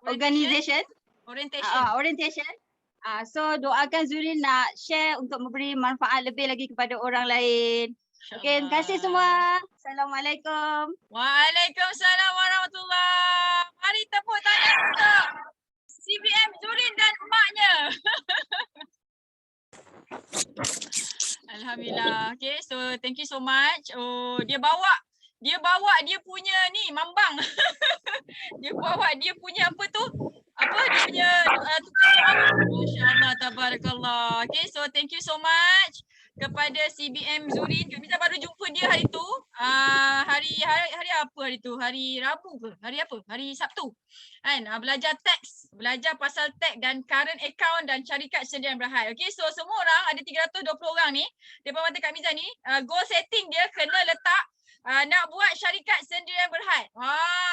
Organization. Orientation. So doakan Zurin nak share untuk memberi manfaat lebih lagi kepada orang lain. Okay, terima kasih semua. Assalamualaikum. Waalaikumsalam warahmatullahi. Mari tepuk tangan untuk CBM Zurin dan emaknya. Alhamdulillah. Okay, so thank you so much. Oh, dia bawa dia punya ni mambang. Dia bawa dia punya apa tu? Dia punya Masya-Allah, tabarakallah. Okay, so thank you so much kepada CBM Zurin. Kita baru jumpa dia hari tu. Hari apa hari tu? Hari Rabu ke? Hari apa? Hari Sabtu. Kan? Belajar tax, belajar pasal tax dan current account dan syarikat sendirian berhad. Okey, so semua orang ada 320 orang ni depan mata Kak Miza ni, goal setting dia kena letak nak buat syarikat sendirian berhad.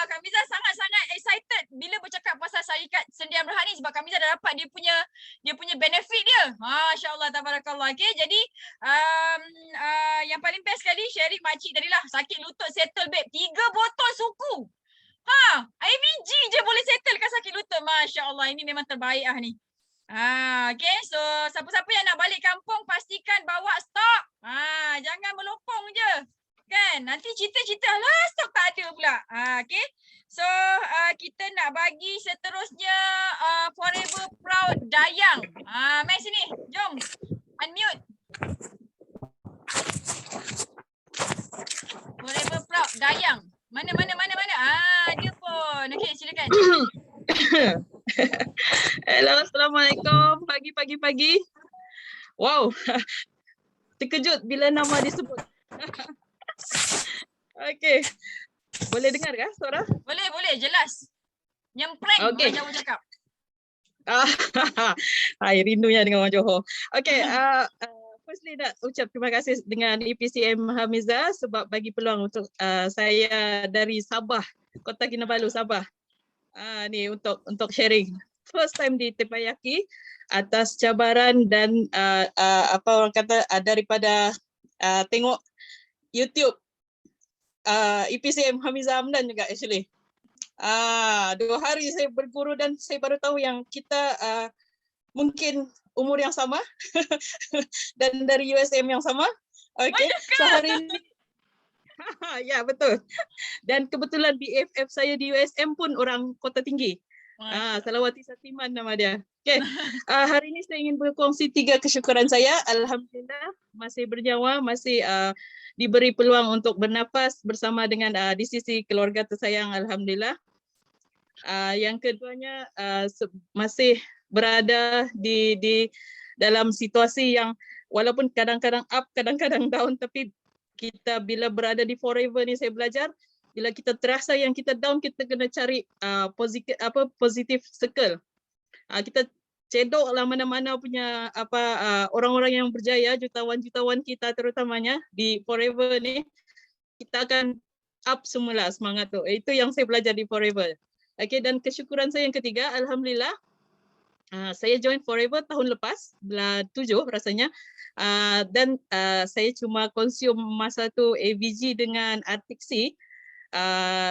Kak Miza sangat-sangat excited bila bercakap pasal syarikat sendirian berhad ni sebab Kak Miza dah dapat dia punya benefit dia. Masya-Allah, tabarakallah. Okey, jadi yang paling best sekali sharing makcik tadi lah, sakit lutut settle babe. 3 botol suku. IVG je boleh settlekan sakit lutut. Masya-Allah, ini memang terbaik ni. Okay, so siapa-siapa yang nak balik kampung pastikan bawa stok. Jangan melopong je. Kan? Nanti cerita-cerita lah stok tak ada pula. Okay. So kita nak bagi seterusnya Forever Proud Dayang. Mai sini. Jom. Unmute. Forever Proud Dayang. Mana? Dia pun. Okay, silakan. Hello, Assalamualaikum. Pagi. Wow, terkejut bila nama disebut. Okay, boleh dengar kah suara? Boleh. Jelas. Nyempreng Okay. orang Jawa cakap. Hai, rindunya dengan orang Johor. Okay, firstly nak ucap terima kasih dengan EPCM Hamizah sebab bagi peluang untuk saya dari Sabah, Kota Kinabalu, Sabah. Ni untuk sharing. First time di Tepayaki atas cabaran dan apa orang kata daripada tengok YouTube EPCM Hamizah Hamdan juga actually. 2 hari saya berguru dan saya baru tahu yang kita mungkin umur yang sama dan dari USM yang sama. Okay, so hari ini ya betul. Dan kebetulan BFF saya di USM pun orang Kota Tinggi. Salawati Satiman nama dia. Okay. Hari ini saya ingin berkongsi 3 kesyukuran saya. Alhamdulillah masih bernyawa, masih diberi peluang untuk bernafas bersama dengan di sisi keluarga tersayang. Alhamdulillah. Yang keduanya masih berada di dalam situasi yang walaupun kadang-kadang up, kadang-kadang down, tapi kita bila berada di Forever ni saya belajar bila kita terasa yang kita down, kita kena cari positif circle. Kita cedoklah mana-mana punya orang-orang yang berjaya, jutawan-jutawan kita terutamanya di Forever ni, kita akan up semula semangat tu. Itu yang saya belajar di Forever. Okay, dan kesyukuran saya yang ketiga, alhamdulillah saya join Forever tahun lepas, bulan 7 rasanya. Dan saya cuma consume masa tu AVG dengan Artixi.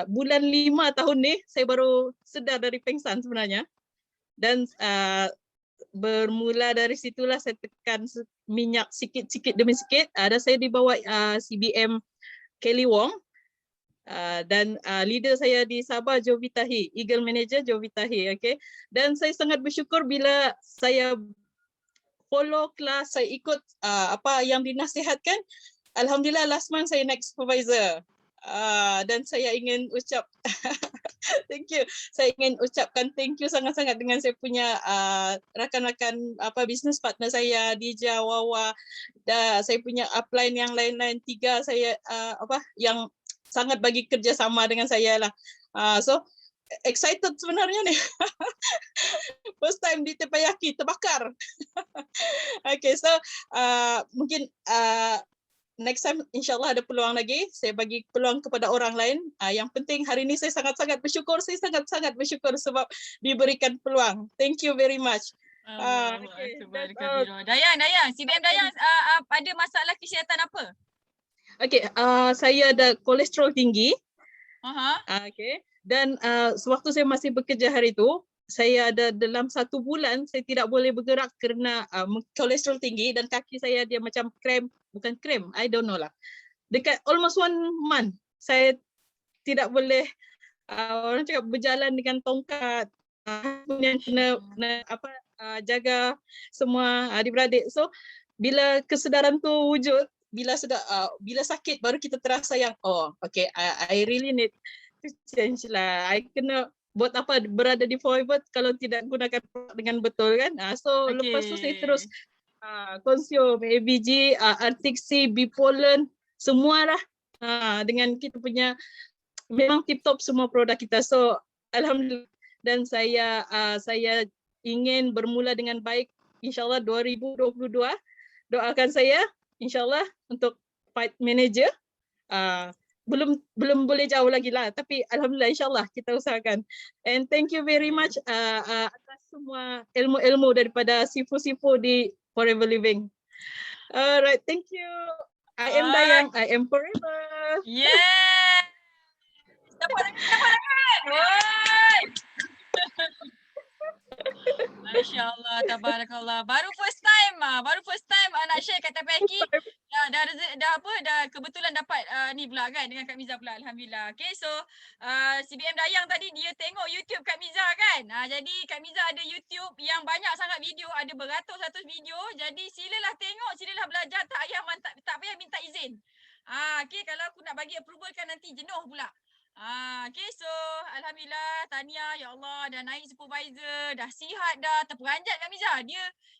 Bulan 5 tahun ni saya baru sedar dari pengsan sebenarnya. Dan bermula dari situlah saya tekan minyak sikit-sikit demi sikit. Ada saya dibawa CBM Kelly Wong. Dan leader saya di Sabah Jovitahi, Eagle Manager Jovitahi. Okay. Dan saya sangat bersyukur bila saya follow kelas, saya ikut apa yang dinasihatkan. Alhamdulillah last month saya naik supervisor. Dan saya ingin ucap thank you. Saya ingin ucapkan thank you sangat-sangat dengan saya punya rakan-rakan business partner saya, Dija, Wawa, dan saya punya upline yang lain-lain 3 saya yang sangat bagi kerjasama dengan saya lah. So excited sebenarnya ni. First time di Tepayaki, terbakar. Okay, so mungkin next time insyaAllah ada peluang lagi. Saya bagi peluang kepada orang lain. Yang penting hari ini saya sangat-sangat bersyukur. Saya sangat-sangat bersyukur sebab diberikan peluang. Thank you very much. Okay. Dayang, CBM Dayang ada masalah kesihatan apa? Okay, saya ada kolesterol tinggi. Okay. Dan sewaktu saya masih bekerja hari itu, saya ada dalam 1 bulan saya tidak boleh bergerak kerana kolesterol tinggi dan kaki saya dia macam krem, bukan krem, I don't know lah. Dekat almost 1 month saya tidak boleh orang cakap berjalan dengan tongkat, kemudian kena jaga semua adik-beradik. So bila kesedaran tu wujud, bila sakit baru kita terasa yang okay, I really need to change lah. I kena buat apa berada di Forever kalau tidak gunakan dengan betul kan. So lepas tu saya terus consume ABG, Artixi, Bipolen, semualah dengan kita punya memang tip top semua produk kita. So alhamdulillah, dan saya ingin bermula dengan baik insyaallah 2022. Doakan saya InsyaAllah untuk fight manager. Belum boleh jauh lagi lah, tapi alhamdulillah insyaAllah kita usahakan. And thank you very much atas semua ilmu-ilmu daripada sifu-sifu di Forever Living. Alright, thank you. I am Dayang, I am Forever. Yeah. Tepuk tangan. Masya Allah, tabarakallah. Baru first time nak share kat Tepayaki. Dah kebetulan dapat ni pula kan dengan Kak Miza pula, alhamdulillah. Okay, so CBM Dayang tadi dia tengok YouTube Kak Miza kan. Jadi Kak Miza ada YouTube yang banyak sangat video, ada beratus-ratus video. Jadi silalah tengok, silalah belajar, tak payah minta izin. Okay, kalau aku nak bagi approval kan nanti jenuh pula. Okay, so alhamdulillah, tahniah, ya Allah, dah naik supervisor, dah sihat dah, terperanjat Kak Miza.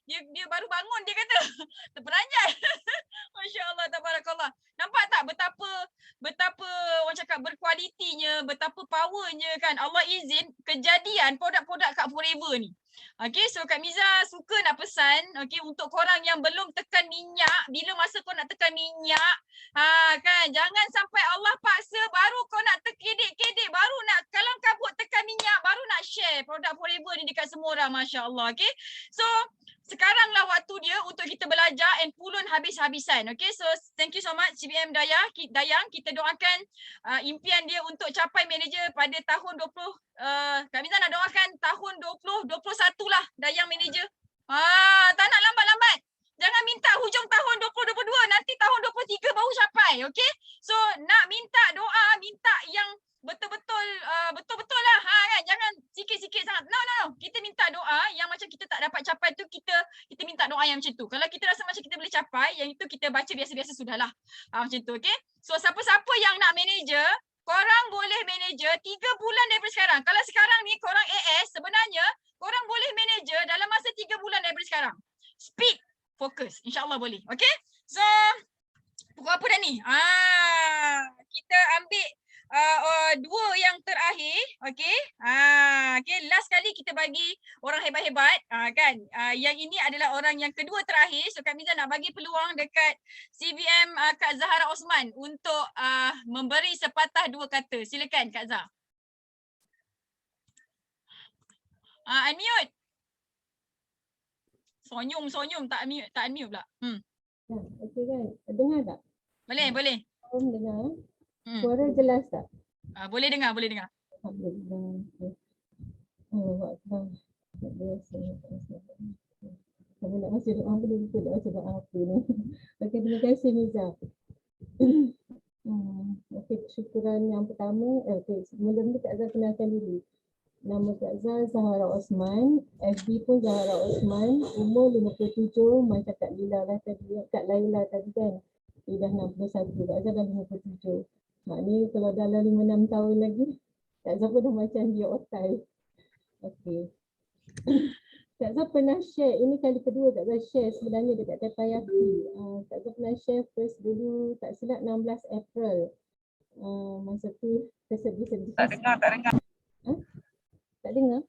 Dia baru bangun dia kata terperanjat. Masya-Allah, tabarakallah. Nampak tak betapa orang cakap berkualitinya, betapa powernya kan. Allah izin kejadian produk-produk Kak Forever ni. Okay, so Kak Miza suka nak pesan, okay, untuk korang yang belum tekan minyak, bila masa kau nak tekan minyak, kan, jangan sampai Allah paksa baru kau nak terkedek-kedek, baru nak kalang kabut tekan minyak, baru nak share produk Forever ni dekat semua orang, masya-Allah. Okay, so sekaranglah waktu dia untuk kita belajar and pulun habis-habisan. Okay, so thank you so much CBM Dayang. Kita doakan impian dia untuk capai manager pada tahun 20, Kak Miza nak doakan tahun 2021 lah Dayang manager. Tak nak lambat-lambat. Jangan minta hujung tahun 2022, nanti tahun 2023 baru capai. Okay, so nak minta doa, minta yang betul-betul lah, kan, jangan sikit-sikit sangat. No, kita minta doa yang macam kita tak dapat capai tu, kita minta doa yang macam tu. Kalau kita rasa macam kita boleh capai, yang itu kita baca biasa-biasa sudahlah, macam tu. Okay, so siapa-siapa yang nak manager, korang boleh manager 3 bulan daripada sekarang. Kalau sekarang ni korang AS, sebenarnya korang boleh manager dalam masa 3 bulan daripada sekarang. Speed, fokus, insyaAllah boleh. Okay, so pukul apa dah ni? Kita ambil 2 yang terakhir, okay. Okay, last kali kita bagi orang hebat-hebat, kan. Yang ini adalah orang yang kedua terakhir. So Kak Miza nak bagi peluang dekat CBM Kak Zahara Osman untuk memberi sepatah 2 kata. Silakan Kak Zah. Unmute. Sonyum tak unmute pula. Okey kan? Dengar tak? Boleh. Dengar. Suara jelas tak? Boleh dengar. Alhamdulillah. Kamu nak baca doa boleh lupa nak baca doa apa ni. Okey, terima kasih Miza. Okey, syukuran yang pertama. Okey, sebelum ni Kak Zah kenalkan dulu. Nama Kak Zah Zahara Osman, FB pun Zahara Osman, umur 57, macam Kak Laila tadi kan. Dia dah 61, Kak Zah dah 57. Maknanya kalau dalam 5-6 tahun lagi, Kak Zah pun dah macam dia otai. Okey. Kak Zah pernah share, ini kali kedua Kak Zah share sebenarnya dekat Tepayaki. Kak Zah pernah share first dulu, tak silap 16 April. Masa tu tersedih-sedih. Tak dengar. Tak dengar?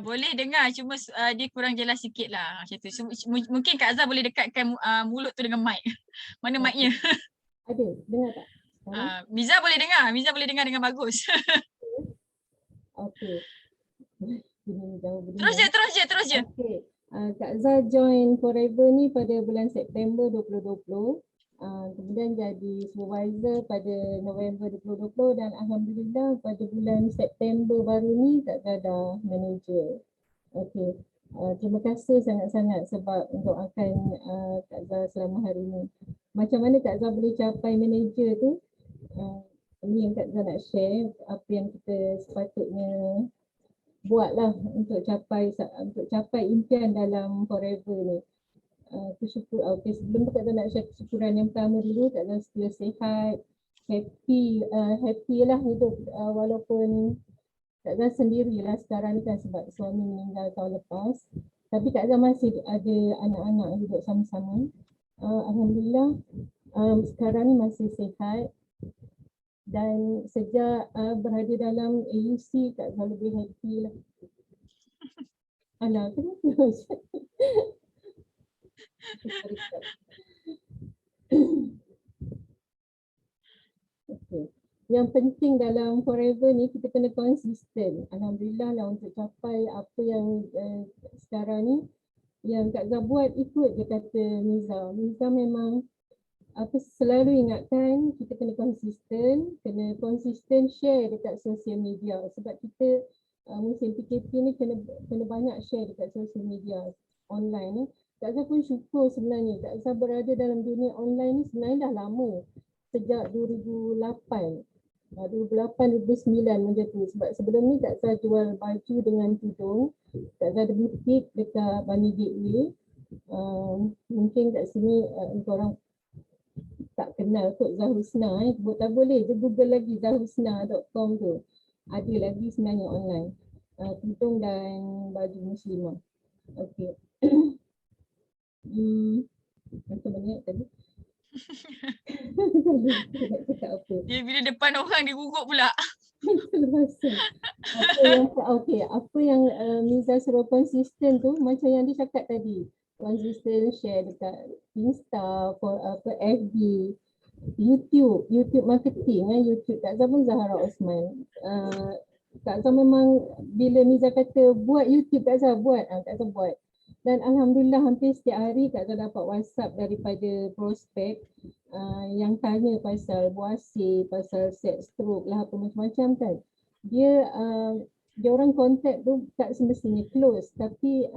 Boleh dengar, cuma dia kurang jelas sikit lah macam tu. So, mungkin Kak Zah boleh dekatkan mulut tu dengan mic. Mana mic-nya? Ada, dengar tak? Miza boleh dengar dengan bagus. Okey. Terus je. Okey. Kak Zah join Forever ni pada bulan September 2020. Kemudian jadi supervisor pada November 2020 dan alhamdulillah pada bulan September baru ni Kak Zah dah manager. Okey. Terima kasih sangat-sangat sebab mendoakan Kak Zah selama hari ni. Macam mana Kak Zah boleh capai manager tu? Ini yang Kak Zah nak share apa yang kita sepatutnya buatlah untuk capai impian dalam Forever ni. Bersyukur. Okay, sebelum tu Kak Zah nak share kesyukuran yang pertama dulu. Kak Zah still sihat, happy lah hidup walaupun Kak Zah sendirilah sekarang ni kan sebab suami meninggal tahun lepas. Tapi Kak Zah masih ada anak-anak hidup sama-sama. Alhamdulillah sekarang ni masih sihat dan sejak berada dalam AUC Kak Zah lebih happy lah. Alah, kenapa? Okay. Yang penting dalam Forever ni kita kena konsisten. Alhamdulillah lah untuk capai apa yang sekarang ni yang Kak Zah buat ikut je kata Miza. Miza memang selalu ingatkan kita kena konsisten share dekat sosial media sebab kita musim PKP ni kena banyak share dekat sosial media online ni. Kak Zah pun syukur sebenarnya. Kak Zah berada dalam dunia online ni sebenarnya dah lama. Sejak 2008. 2008, 2009 macam tu. Sebab sebelum ni Kak Zah jual baju dengan tudung. Kak Zah ada butik dekat Bani Gateway. Mungkin kat sini korang tak kenal kot Zahusna. Tak boleh je google lagi zahusna.com tu. Ada lagi sebenarnya online. Tudung dan baju muslimah. Okey. Macam mana tadi? Nak cakap apa? Dia bila depan orang dia gugup pula. Apa yang Miza suruh konsisten tu macam yang dia cakap tadi. Konsisten share dekat Insta, FB, YouTube marketing, YouTube. Kak Zah pun Zahra Osman. Kak Zah memang bila Miza kata buat YouTube, Kak Zah buat. Kak Zah buat. Dan Alhamdulillah hampir setiap hari Kak Zah dapat WhatsApp daripada prospek yang tanya pasal buasir, pasal set stroke lah, apa macam-macam kan. Dia orang contact tu tak semestinya close, tapi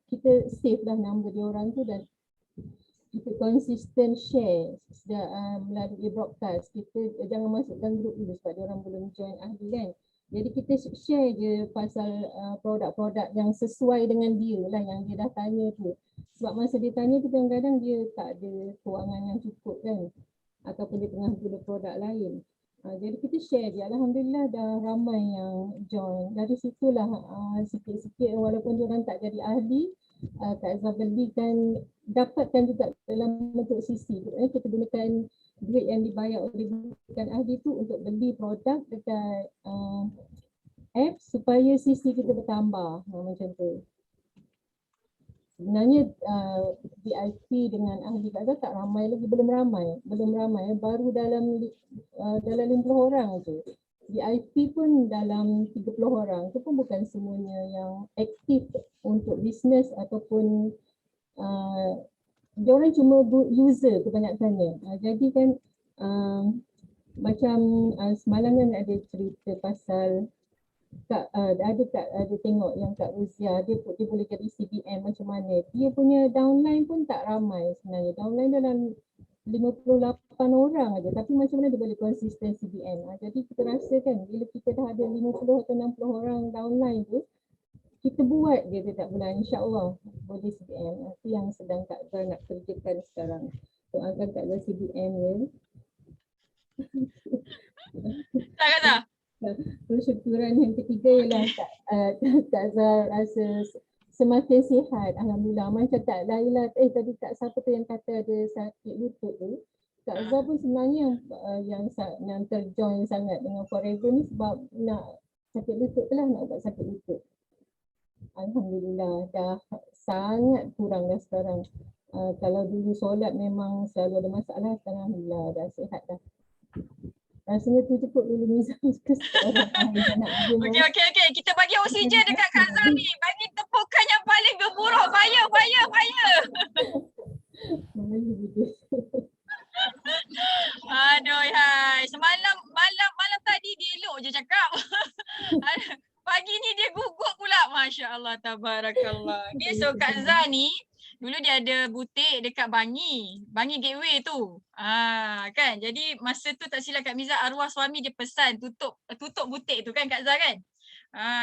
kita save lah nombor dia orang tu dan kita konsisten share melalui broadcast. Kita jangan masukkan grup dulu sebab dia orang belum join ahli kan. Jadi kita share je pasal produk-produk yang sesuai dengan dia lah yang dia dah tanya tu. Sebab masa dia tanya tu kadang-kadang dia tak ada kewangan yang cukup kan. Ataupun dia tengah guna produk lain. Jadi kita share je. Alhamdulillah dah ramai yang join. Dari situlah sikit-sikit walaupun dia orang tak jadi ahli, Kak Zah belikan, dapatkan juga dalam bentuk CC. Kita gunakan duit yang dibayar oleh bukan ahli tu untuk beli produk dekat app supaya CC kita bertambah. Macam tu. Sebenarnya VIP dengan ahli Kak Zah tak ramai lagi, belum ramai, baru dalam 50 orang tu. VIP pun dalam 30 orang, tu pun bukan semuanya yang aktif untuk bisnes ataupun dia orang cuma user kebanyakannya. Jadi kan macam semalam kan ada cerita pasal ada tengok yang Kak Ruzia dia boleh jadi CBM macam mana. Dia punya downline pun tak ramai sebenarnya. Downline dalam 58 orang aja, tapi macam mana dia boleh konsisten CBM. Jadi kita rasa kan bila kita dah ada 50 atau 60 orang downline tu, kita buat je setiap bulan, insya-Allah boleh CBM. Itu yang sedang Kak Zah nak kerjakan sekarang. Doakan Kak Zah CBM ya. Tak kata. Syukuran yang ketiga ialah Kak Zah rasa semakin sihat. Alhamdulillah. Macam tak Laila, tadi Kak siapa tu yang kata ada sakit lutut tu. Kak Zah pun sebenarnya yang terjoin sangat dengan Forever ni sebab nak sakit lutut tu lah, nak ubat sakit lutut. Alhamdulillah dah sangat kurang dah sekarang. Kalau dulu solat memang selalu ada masalah, sekarang Alhamdulillah dah sihat dah. Rasanya tu cukup dulu Miza. Okey. Kita bagi oksigen dekat Kak Zah ni. Bagi tepukan yang paling gemuruh. Fire. Aduh hai. Malam tadi dia elok je cakap. Pagi ni dia gugup pula. Masya Allah, tabarakallah. Okay, so Kak Zah ni dulu dia ada butik dekat Bangi Gateway tu. Kan. Jadi masa tu tak silap Kak Miza, arwah suami dia pesan tutup butik tu kan Kak Zah kan.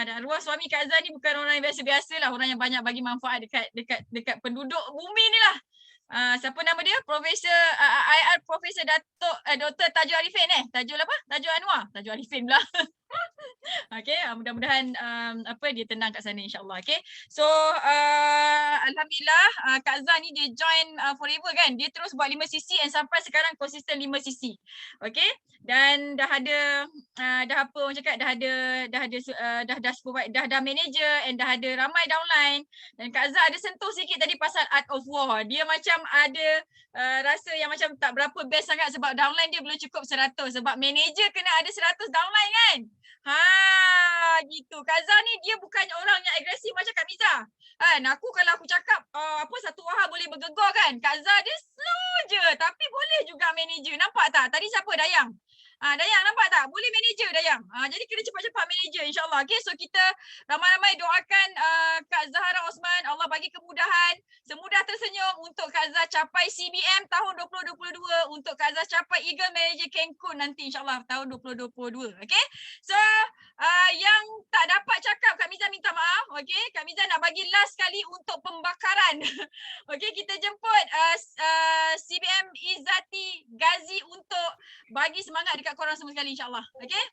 Dan arwah suami Kak Zah ni bukan orang yang biasa-biasa lah, orang yang banyak bagi manfaat dekat penduduk bumi ni lah. Siapa nama dia? Profesor IR Profesor Dr. Tajul Arifin Tajul Anwar. Tajul Arifin pula. Okay, mudah-mudahan dia tenang kat sana insya-Allah. Okay. So alhamdulillah Kak Zah ni dia join Forever kan. Dia terus buat 5cc and sampai sekarang konsisten 5cc. Okay. Dan dah ada dah manager and dah ada ramai downline. Dan Kak Zah ada sentuh sikit tadi pasal Art of War. Dia macam ada rasa yang macam tak berapa best sangat sebab downline dia belum cukup 100. Sebab manager kena ada 100 downline kan. Gitu. Kak Zah ni dia bukan orang yang agresif macam Kak Miza. Aku kalau aku cakap satu wahab boleh bergegar kan. Kak Zah dia slow je tapi boleh juga manager. Nampak tak? Tadi siapa Dayang? Dayang nampak tak? Boleh manager Dayang. Jadi kena cepat-cepat manager insyaAllah. Okay, so kita ramai-ramai doakan Kak Zahara Osman. Allah bagi kemudahan. Semudah tersenyum untuk Kak Zah capai CBM tahun 2022. Untuk Kak Zah capai Eagle Manager Cancun nanti insyaAllah tahun 2022. Okay, so yang tak dapat cakap Kak Miza minta maaf. Okay, Kak Miza nak bagi last kali untuk pembakaran. Okay, kita jemput CBM Izzati Ghazi untuk bagi semangat dekat korang semua sekali insyaAllah. Okay?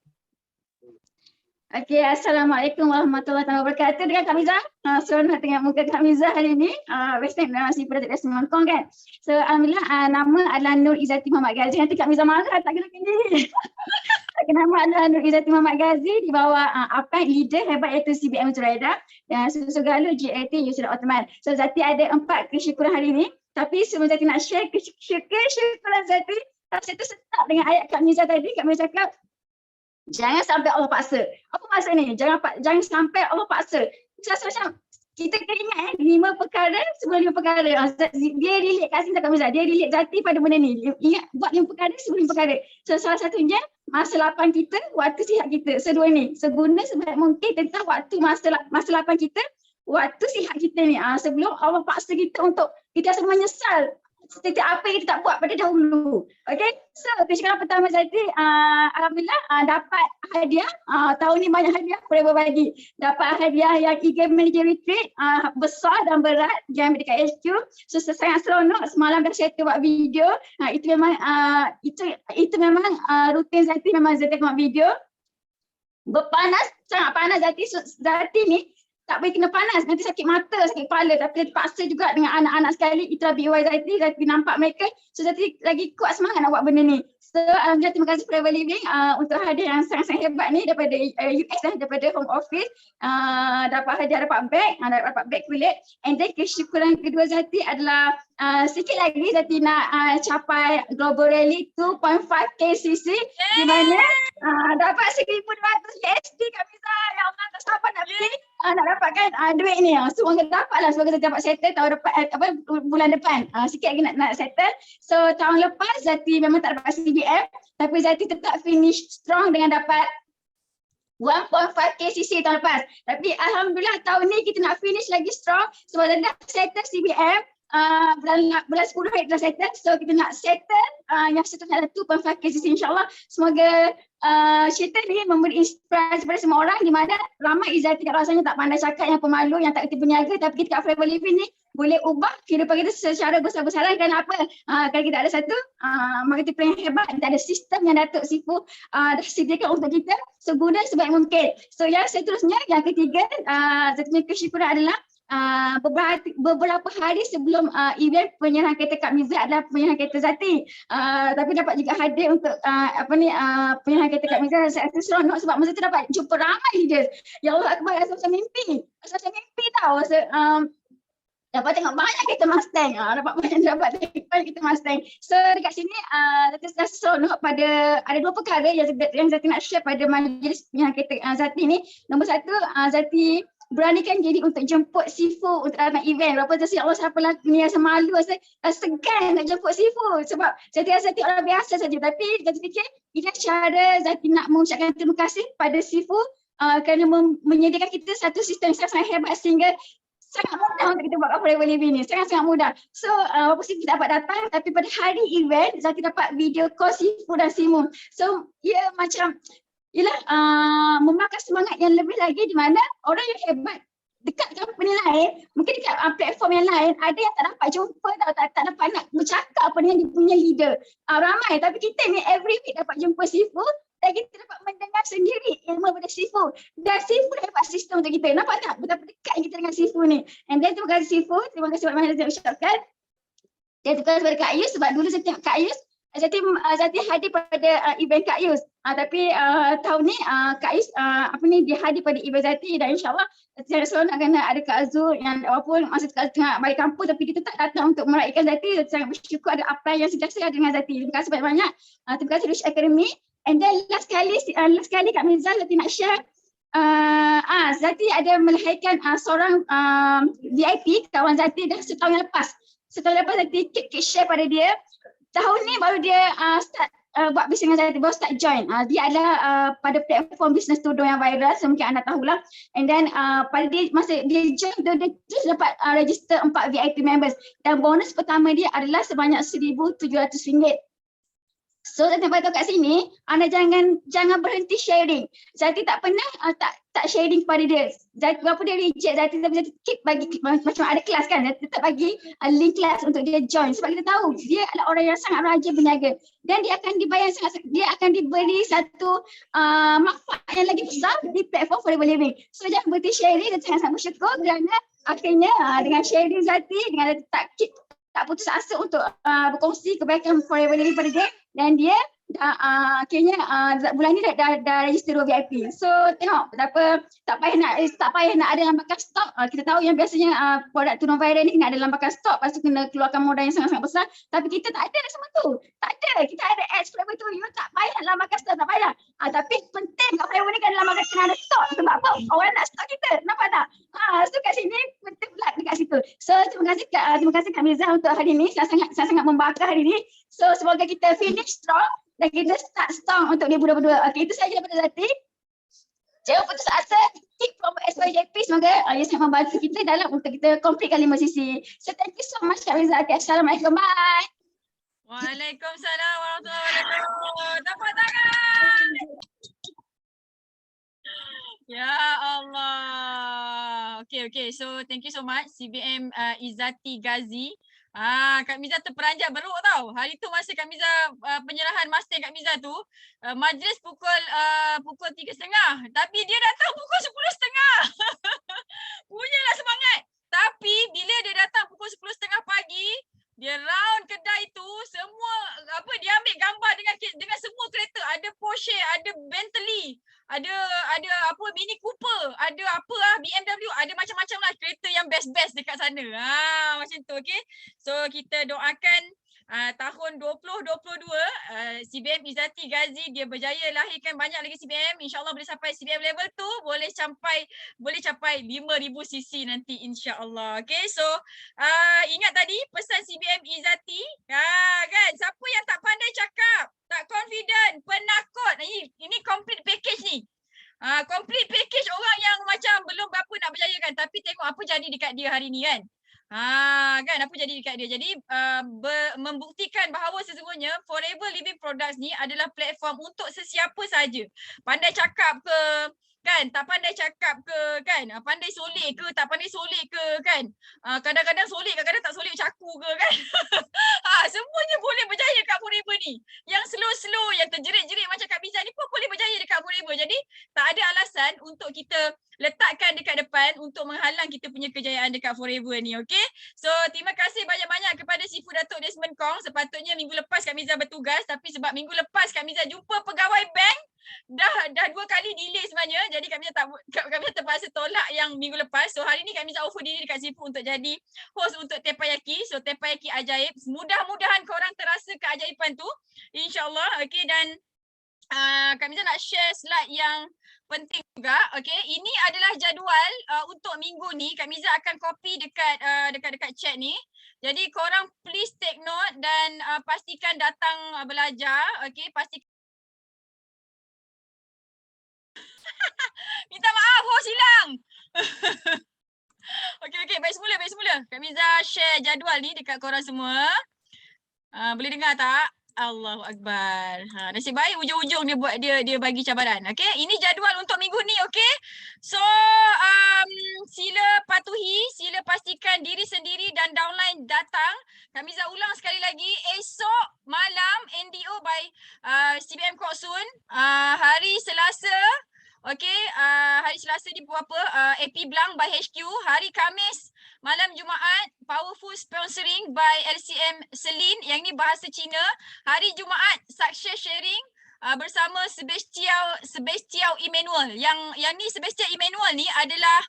Okay, Assalamualaikum warahmatullahi wabarakatuh. Dengan Kak Miza. Seronok tengok muka Kak Miza hari ni. Western si Projek Rest Hong kan. So alhamdulillah nama adalah Nur Izzati Muhammad Ghazi. Nanti Kak Miza marah tak kenakan diri. Nama adalah Nur Izzati Muhammad Ghazi di bawah apa leader hebat iaitu CBM Zuraida dan segala GAT Yusra Ottoman. So Zati ada 4 kesyukuran hari ni. Tapi sebelum Zati nak share kesyukuran Zati, saya tersetak dengan ayat Kak Miza tadi. Kak Miza cakap, jangan sampai Allah paksa. Apa maksud ni? Jangan sampai Allah paksa. Macam kita kena ingat 5 perkara sebelum 5 perkara. Dia relate kat sini Kak Miza. Dia relate Zati pada benda ni. Ingat buat 5 perkara sebelum 5 perkara. So salah satunya masa lapang kita, waktu sihat kita. Sedua ni. Seguna sebaik mungkin tentang waktu masa lapang kita, waktu sihat kita ni. Sebelum Allah paksa kita untuk kita rasa menyesal setiap apa yang kita tak buat pada dahulu. Okay, so kesyukuran pertama Zati, alhamdulillah dapat hadiah. Tahun ni banyak hadiah boleh berbagi. Dapat hadiah yang Eagle Manager Retreat besar dan berat yang dekat HQ. So sangat seronok. Semalam dah saya buat video. Itu memang itu memang rutin Zati, memang Zati buat video. Berpanas, sangat panas Zati. So, Zati ni tak boleh kena panas, nanti sakit mata, sakit kepala. Tapi terpaksa juga dengan anak-anak sekali. Itulah BY Zati nampak mereka. So Zati lagi kuat semangat nak buat benda ni. So alhamdulillah terima kasih Forever Living untuk hadiah yang sangat-sangat hebat ni daripada US dan daripada Home Office. Dapat hadiah, dapat bag kulit. And then kesyukuran kedua Zati adalah sikit lagi Zati nak capai Global Rally 2.5k cc di mana dapat 1,200 USD Kak Miza. Ya Allah, tak sabar nak beli. Nak dapatkan duit ni. Semoga dapatlah, semoga Zati dapat settle tahun depan, bulan depan. Sikit lagi nak settle. So tahun lepas Zati memang tak dapat CBM, tapi Zati tetap finish strong dengan dapat 1.5k cc tahun lepas. Tapi alhamdulillah tahun ni kita nak finish lagi strong sebab dah settle CBM. Bulan 10 hari telah settle. So kita nak settle yang seterusnya adalah 2.5k cc insyaAllah. Semoga cerita ni memberi inspirasi kepada semua orang di mana ramai Izzati kat rasanya tak pandai cakap, yang pemalu, yang tak kerti berniaga, tapi kita kat Forever Living ni boleh ubah kehidupan kita secara besar-besaran. Kerana apa? Kalau kita ada satu marketing plan yang hebat, kita ada sistem yang Datuk Sifu dah sediakan untuk kita seguna sebaik mungkin. So yang seterusnya, yang ketiga, satunya kesyukuran adalah beberapa hari sebelum event penyerahan kereta Kak Miza adalah penyerahan kereta Zati. Tapi dapat juga hadir untuk penyerahan kereta Kak Miza. Saya rasa seronok sebab masa tu dapat jumpa ramai leaders. Ya Allah Akbar, rasa macam mimpi. Rasa macam mimpi tau. Dapat tengok banyak kereta Mustang. Dapat tengok kereta Mustang. So dekat sini rasa seronok pada ada 2 perkara yang Zati nak share pada majlis penyerahan kereta Zati ni. Nombor 1, Zati beranikan diri untuk jemput Sifu untuk dalam event. Berapa tu ya Allah, siapa lah ni rasa malu, rasa segan nak jemput Sifu sebab Zati rasa Zati orang biasa saja. Tapi Zati fikir ini cara Zati nak mengucapkan terima kasih pada Sifu kerana menyediakan kita satu sistem yang sangat hebat sehingga sangat mudah untuk kita buat Forever Living ni. Sangat-sangat mudah. So walaupun Sifu dapat datang, tapi pada hari event Zati dapat video call Sifu dan Simu. So ia macam memakan semangat yang lebih lagi di mana orang yang hebat dekat company lain, mungkin dekat platform yang lain, ada yang tak dapat jumpa, tak dapat nak bercakap apa dengan dia punya leader. Ramai, tapi kita ni every week dapat jumpa Sifu dan kita dapat mendengar sendiri ilmu daripada Sifu. Dan Sifu dah dapat sistem untuk kita. Nampak tak betapa dekat kita dengan Sifu ni. And then terima kasih Sifu, terima kasih banyak yang saya ucapkan. Dan terima kasih kepada Kak Ayus sebab dulu saya tengok Kak Ayus Zati hadir pada event Kak Yus. Tapi tahun ni Kak Yus dia hadir pada event Zati dan insyaAllah Zati seronok kerana ada Kak Azul yang walaupun masa Kak Azul tengah balik kampus tapi dia tetap datang untuk meraihkan Zati. Zati sangat bersyukur ada apa yang sentiasa ada dengan Zati. Terima kasih banyak-banyak. Terima kasih Rush Academy. And then last kali Kak Miza Zati nak share. Zati ada melahirkan seorang VIP kawan Zati dah setahun lepas. Setahun lepas Zati share pada dia. Tahun ni baru dia start buat bisnes dengan Zati, baru start join. Dia adalah pada platform bisnes tudung yang viral, so mungkin anda tahulah. And then pada dia masa dia join tu, dia terus dapat register 4 VIP members. Dan bonus pertama dia adalah sebanyak RM1,700. So Zati beritahu kat sini, anda jangan berhenti sharing. Zati tak pernah tak sharing kepada dia. Zati berapa dia reject Zati, tapi Zati keep bagi macam ada kelas kan, Zati tetap bagi link kelas untuk dia join sebab kita tahu dia adalah orang yang sangat rajin berniaga dan dia akan dibayar dia akan diberi satu manfaat yang lagi besar di platform Forever Living. So jangan berhenti sharing, dan sangat bersyukur kerana akhirnya dengan sharing Zati, dengan tak putus asa untuk berkongsi kebaikan Forever Living pada dia, dan dia akhirnya bulan ni dah register 2 VIP. So tengok tak payah nak ada lambakan stok. Kita tahu yang biasanya produk tudung viral ni kena ada lambakan stok, lepas tu kena keluarkan modal yang sangat-sangat besar. Tapi kita tak ada semua tu. Tak ada. Kita ada ads Forever tu. You tak payah lambakan stok, tak payah. Tapi penting kat Forever ni kan lambakan kena ada stok. Sebab apa? Orang nak stok kita. Nampak tak? So kat sini penting pula dekat situ. So terima kasih Kak Miza untuk hari ni. Saya sangat membakar hari ni. So semoga kita finish strong dan kita start strong untuk 2022. Okey, itu sahaja daripada Zati. Jangan putus asa. Keep promote SYJP. Semoga ia sangat membantu kita dalam untuk kita completekan 5 sisi. So thank you so much Kak Miza. Okay, Assalamualaikum. Bye. Waalaikumsalam warahmatullahi wabarakatuh. Tepuk tangan. Ya Allah. Okay. So thank you so much CBM Izzati Ghazi. Kak Miza terperanjat beruk tau. Hari tu masa Kak Miza penyerahan master Kak Miza tu, majlis pukul 3.30, tapi dia datang pukul 10.30. Punyalah semangat. Tapi bila dia datang pukul 10.30 pagi, dia round kedai tu, semua dia ambil gambar dengan semua kereta. Ada Porsche, ada Bentley, ada Mini Cooper, ada BMW, ada macam-macam lah kereta yang best-best dekat sana. Macam tu, okey. So kita doakan tahun 2022 CBM Izzati Ghazi dia berjaya lahirkan banyak lagi CBM. InsyaAllah boleh sampai CBM level tu, boleh capai 5,000 cc nanti insyaAllah. Okay, so ingat tadi pesan CBM Izzati, kan, siapa yang tak pandai cakap, tak confident, penakut, ini complete package ni. Complete package orang yang macam belum berapa nak berjaya kan, tapi tengok apa jadi dekat dia hari ni kan. Kan apa jadi dekat dia. Jadi membuktikan bahawa sesungguhnya Forever Living Products ni adalah platform untuk sesiapa saja. Pandai cakap ke, kan, tak pandai cakap ke, kan, pandai solek ke, tak pandai solek ke, kan, kadang-kadang solek, kadang-kadang tak solek, caku ke, kan. Semuanya boleh berjaya kat Forever ni. Yang slow-slow, yang terjerit-jerit macam Kak Miza ni pun boleh berjaya dekat Forever. Jadi tak ada alasan untuk kita letakkan dekat depan untuk menghalang kita punya kejayaan dekat Forever ni, okay? So terima kasih banyak-banyak kepada Sifu Datuk Desmond Kong. Sepatutnya minggu lepas Kak Miza bertugas, tapi sebab minggu lepas Kak Miza jumpa pegawai bank, dah 2 kali delay sebenarnya. Jadi Kak Miza terpaksa tolak yang minggu lepas. So hari ni Kak Miza offer diri dekat Sifu untuk jadi host untuk Tepayaki. So Tepayaki ajaib. Mudah-mudahan korang terasa keajaiban tu, InsyaAllah. Okay, dan Kak Miza nak share slide yang penting juga. Okay, ini adalah jadual untuk minggu ni. Kak Miza akan copy dekat chat ni. Jadi korang please take note dan pastikan datang belajar. Okay, pastikan. Minta maaf, host hilang. Okay, baik semula. Kak Miza share jadual ni dekat korang semua. Boleh dengar tak? Allahu Akbar. Nasib baik ujung-ujung dia bagi cabaran. Okay, ini jadual untuk minggu ni, okay. So sila patuhi, sila pastikan diri sendiri dan downline datang. Kak Miza ulang sekali lagi, esok malam NDO by CBM Kok Soon, hari Selasa. Okay, hari Selasa ni apa? AP Blanc by HQ. Hari Khamis malam Jumaat Powerful Sponsoring by LCM Selin, yang ni bahasa Cina. Hari Jumaat Success Sharing bersama Sebastian Emmanuel. Yang ni Sebastian Emmanuel ni adalah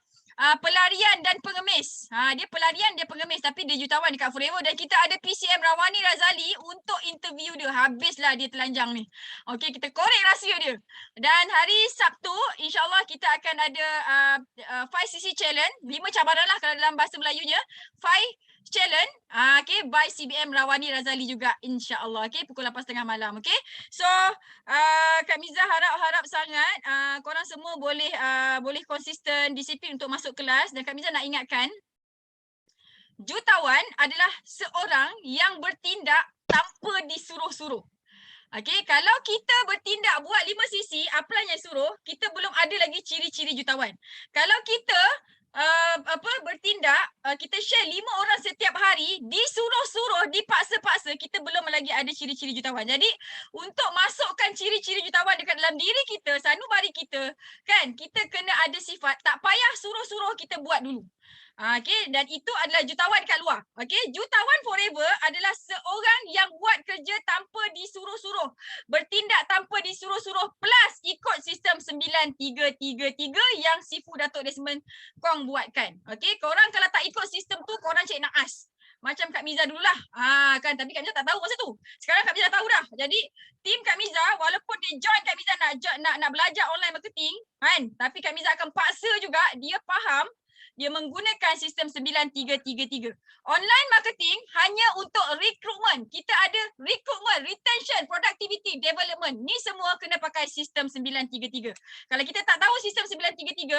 pelarian dan pengemis. Dia pelarian, dia pengemis, tapi dia jutawan dekat Forever. Dan kita ada PCM Rawani Razali untuk interview dia. Habislah dia telanjang ni. Okay, kita korek rahsia dia. Dan hari Sabtu, insyaAllah kita akan ada 5cc challenge. 5 cabaran lah kalau dalam bahasa Melayunya. challenge okay, by CBM Rawani Razali juga insya-Allah. Okay, pukul 8.30 malam. Okay. So Kak Miza harap sangat korang semua boleh konsisten, disiplin untuk masuk kelas, dan Kak Miza nak ingatkan jutawan adalah seorang yang bertindak tanpa disuruh-suruh. Okey, kalau kita bertindak buat 5 sisi, apalah yang suruh, kita belum ada lagi ciri-ciri jutawan. Kalau kita bertindak, kita share 5 orang setiap hari, disuruh-suruh, dipaksa-paksa, kita belum lagi ada ciri-ciri jutawan. Jadi untuk masukkan ciri-ciri jutawan dekat dalam diri kita, sanubari kita, kan, kita kena ada sifat tak payah suruh-suruh, kita buat dulu. Okay, dan itu adalah jutawan kat luar. Okay, jutawan forever adalah seorang yang buat kerja tanpa disuruh-suruh, bertindak tanpa disuruh-suruh, plus ikut sistem 9333 yang Sifu Datuk Desmond Kong buatkan. Okay, korang kalau tak ikut sistem tu, korang cek naas. Macam Kak Miza dululah. Kan, tapi Kak Miza tak tahu masa tu. Sekarang Kak Miza tahu dah. Jadi tim Kak Miza, walaupun dia join Kak Miza nak belajar online marketing, kan, tapi Kak Miza akan paksa juga dia faham, dia menggunakan sistem 9333. Online marketing hanya untuk recruitment. Kita ada recruitment, retention, productivity, development. Ni semua kena pakai sistem 933. Kalau kita tak tahu sistem 933,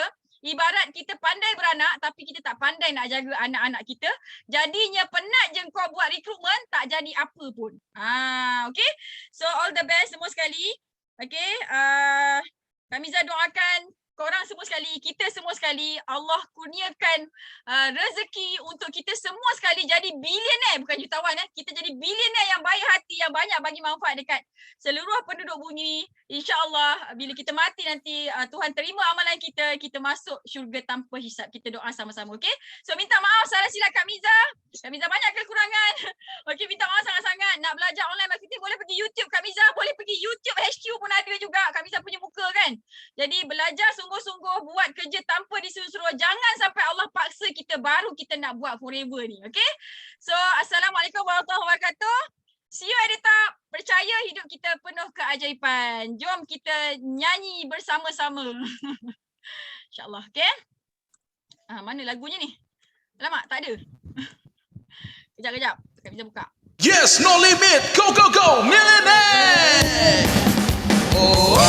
ibarat kita pandai beranak tapi kita tak pandai nak jaga anak-anak kita. Jadinya penat je kau buat recruitment, tak jadi apa pun. Okay. So all the best semua sekali. Okay. Kak Miza doakan korang semua sekali, kita semua sekali, Allah kurniakan rezeki untuk kita semua sekali jadi bilioner, bukan jutawan. Kita jadi bilioner yang baik hati, yang banyak bagi manfaat dekat seluruh penduduk bumi. InsyaAllah bila kita mati nanti, Tuhan terima amalan kita, kita masuk syurga tanpa hisap. Kita doa sama-sama, okey? So minta maaf salah silap Kak Miza. Kak Miza banyak kekurangan. Okey, minta maaf sangat-sangat. Nak belajar online marketing boleh pergi YouTube Kak Miza, boleh pergi YouTube HQ pun ada juga. Kak Miza punya muka kan. Jadi belajar sungguh-sungguh, buat kerja tanpa disuruh-suruh. Jangan sampai Allah paksa kita baru kita nak buat forever ni. Okay? So, Assalamualaikum warahmatullahi wabarakatuh. See you at the top. Percaya hidup kita penuh keajaiban. Jom kita nyanyi bersama-sama. InsyaAllah. Okay? Mana lagunya ni? Alamak, tak ada. Kejap. Kak Miza buka. Yes, no limit. Go, go, go. Millionaire. Oh.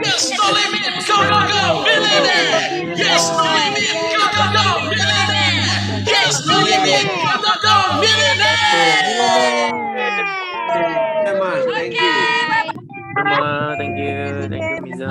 Yes, no limit. Go, go, go. Millionaire. Yes, no limit. Go, go, go. Millionaire. Yes, no limit. Go, go, go. Millionaire. Thank you. Thank you. Thank you, Miza.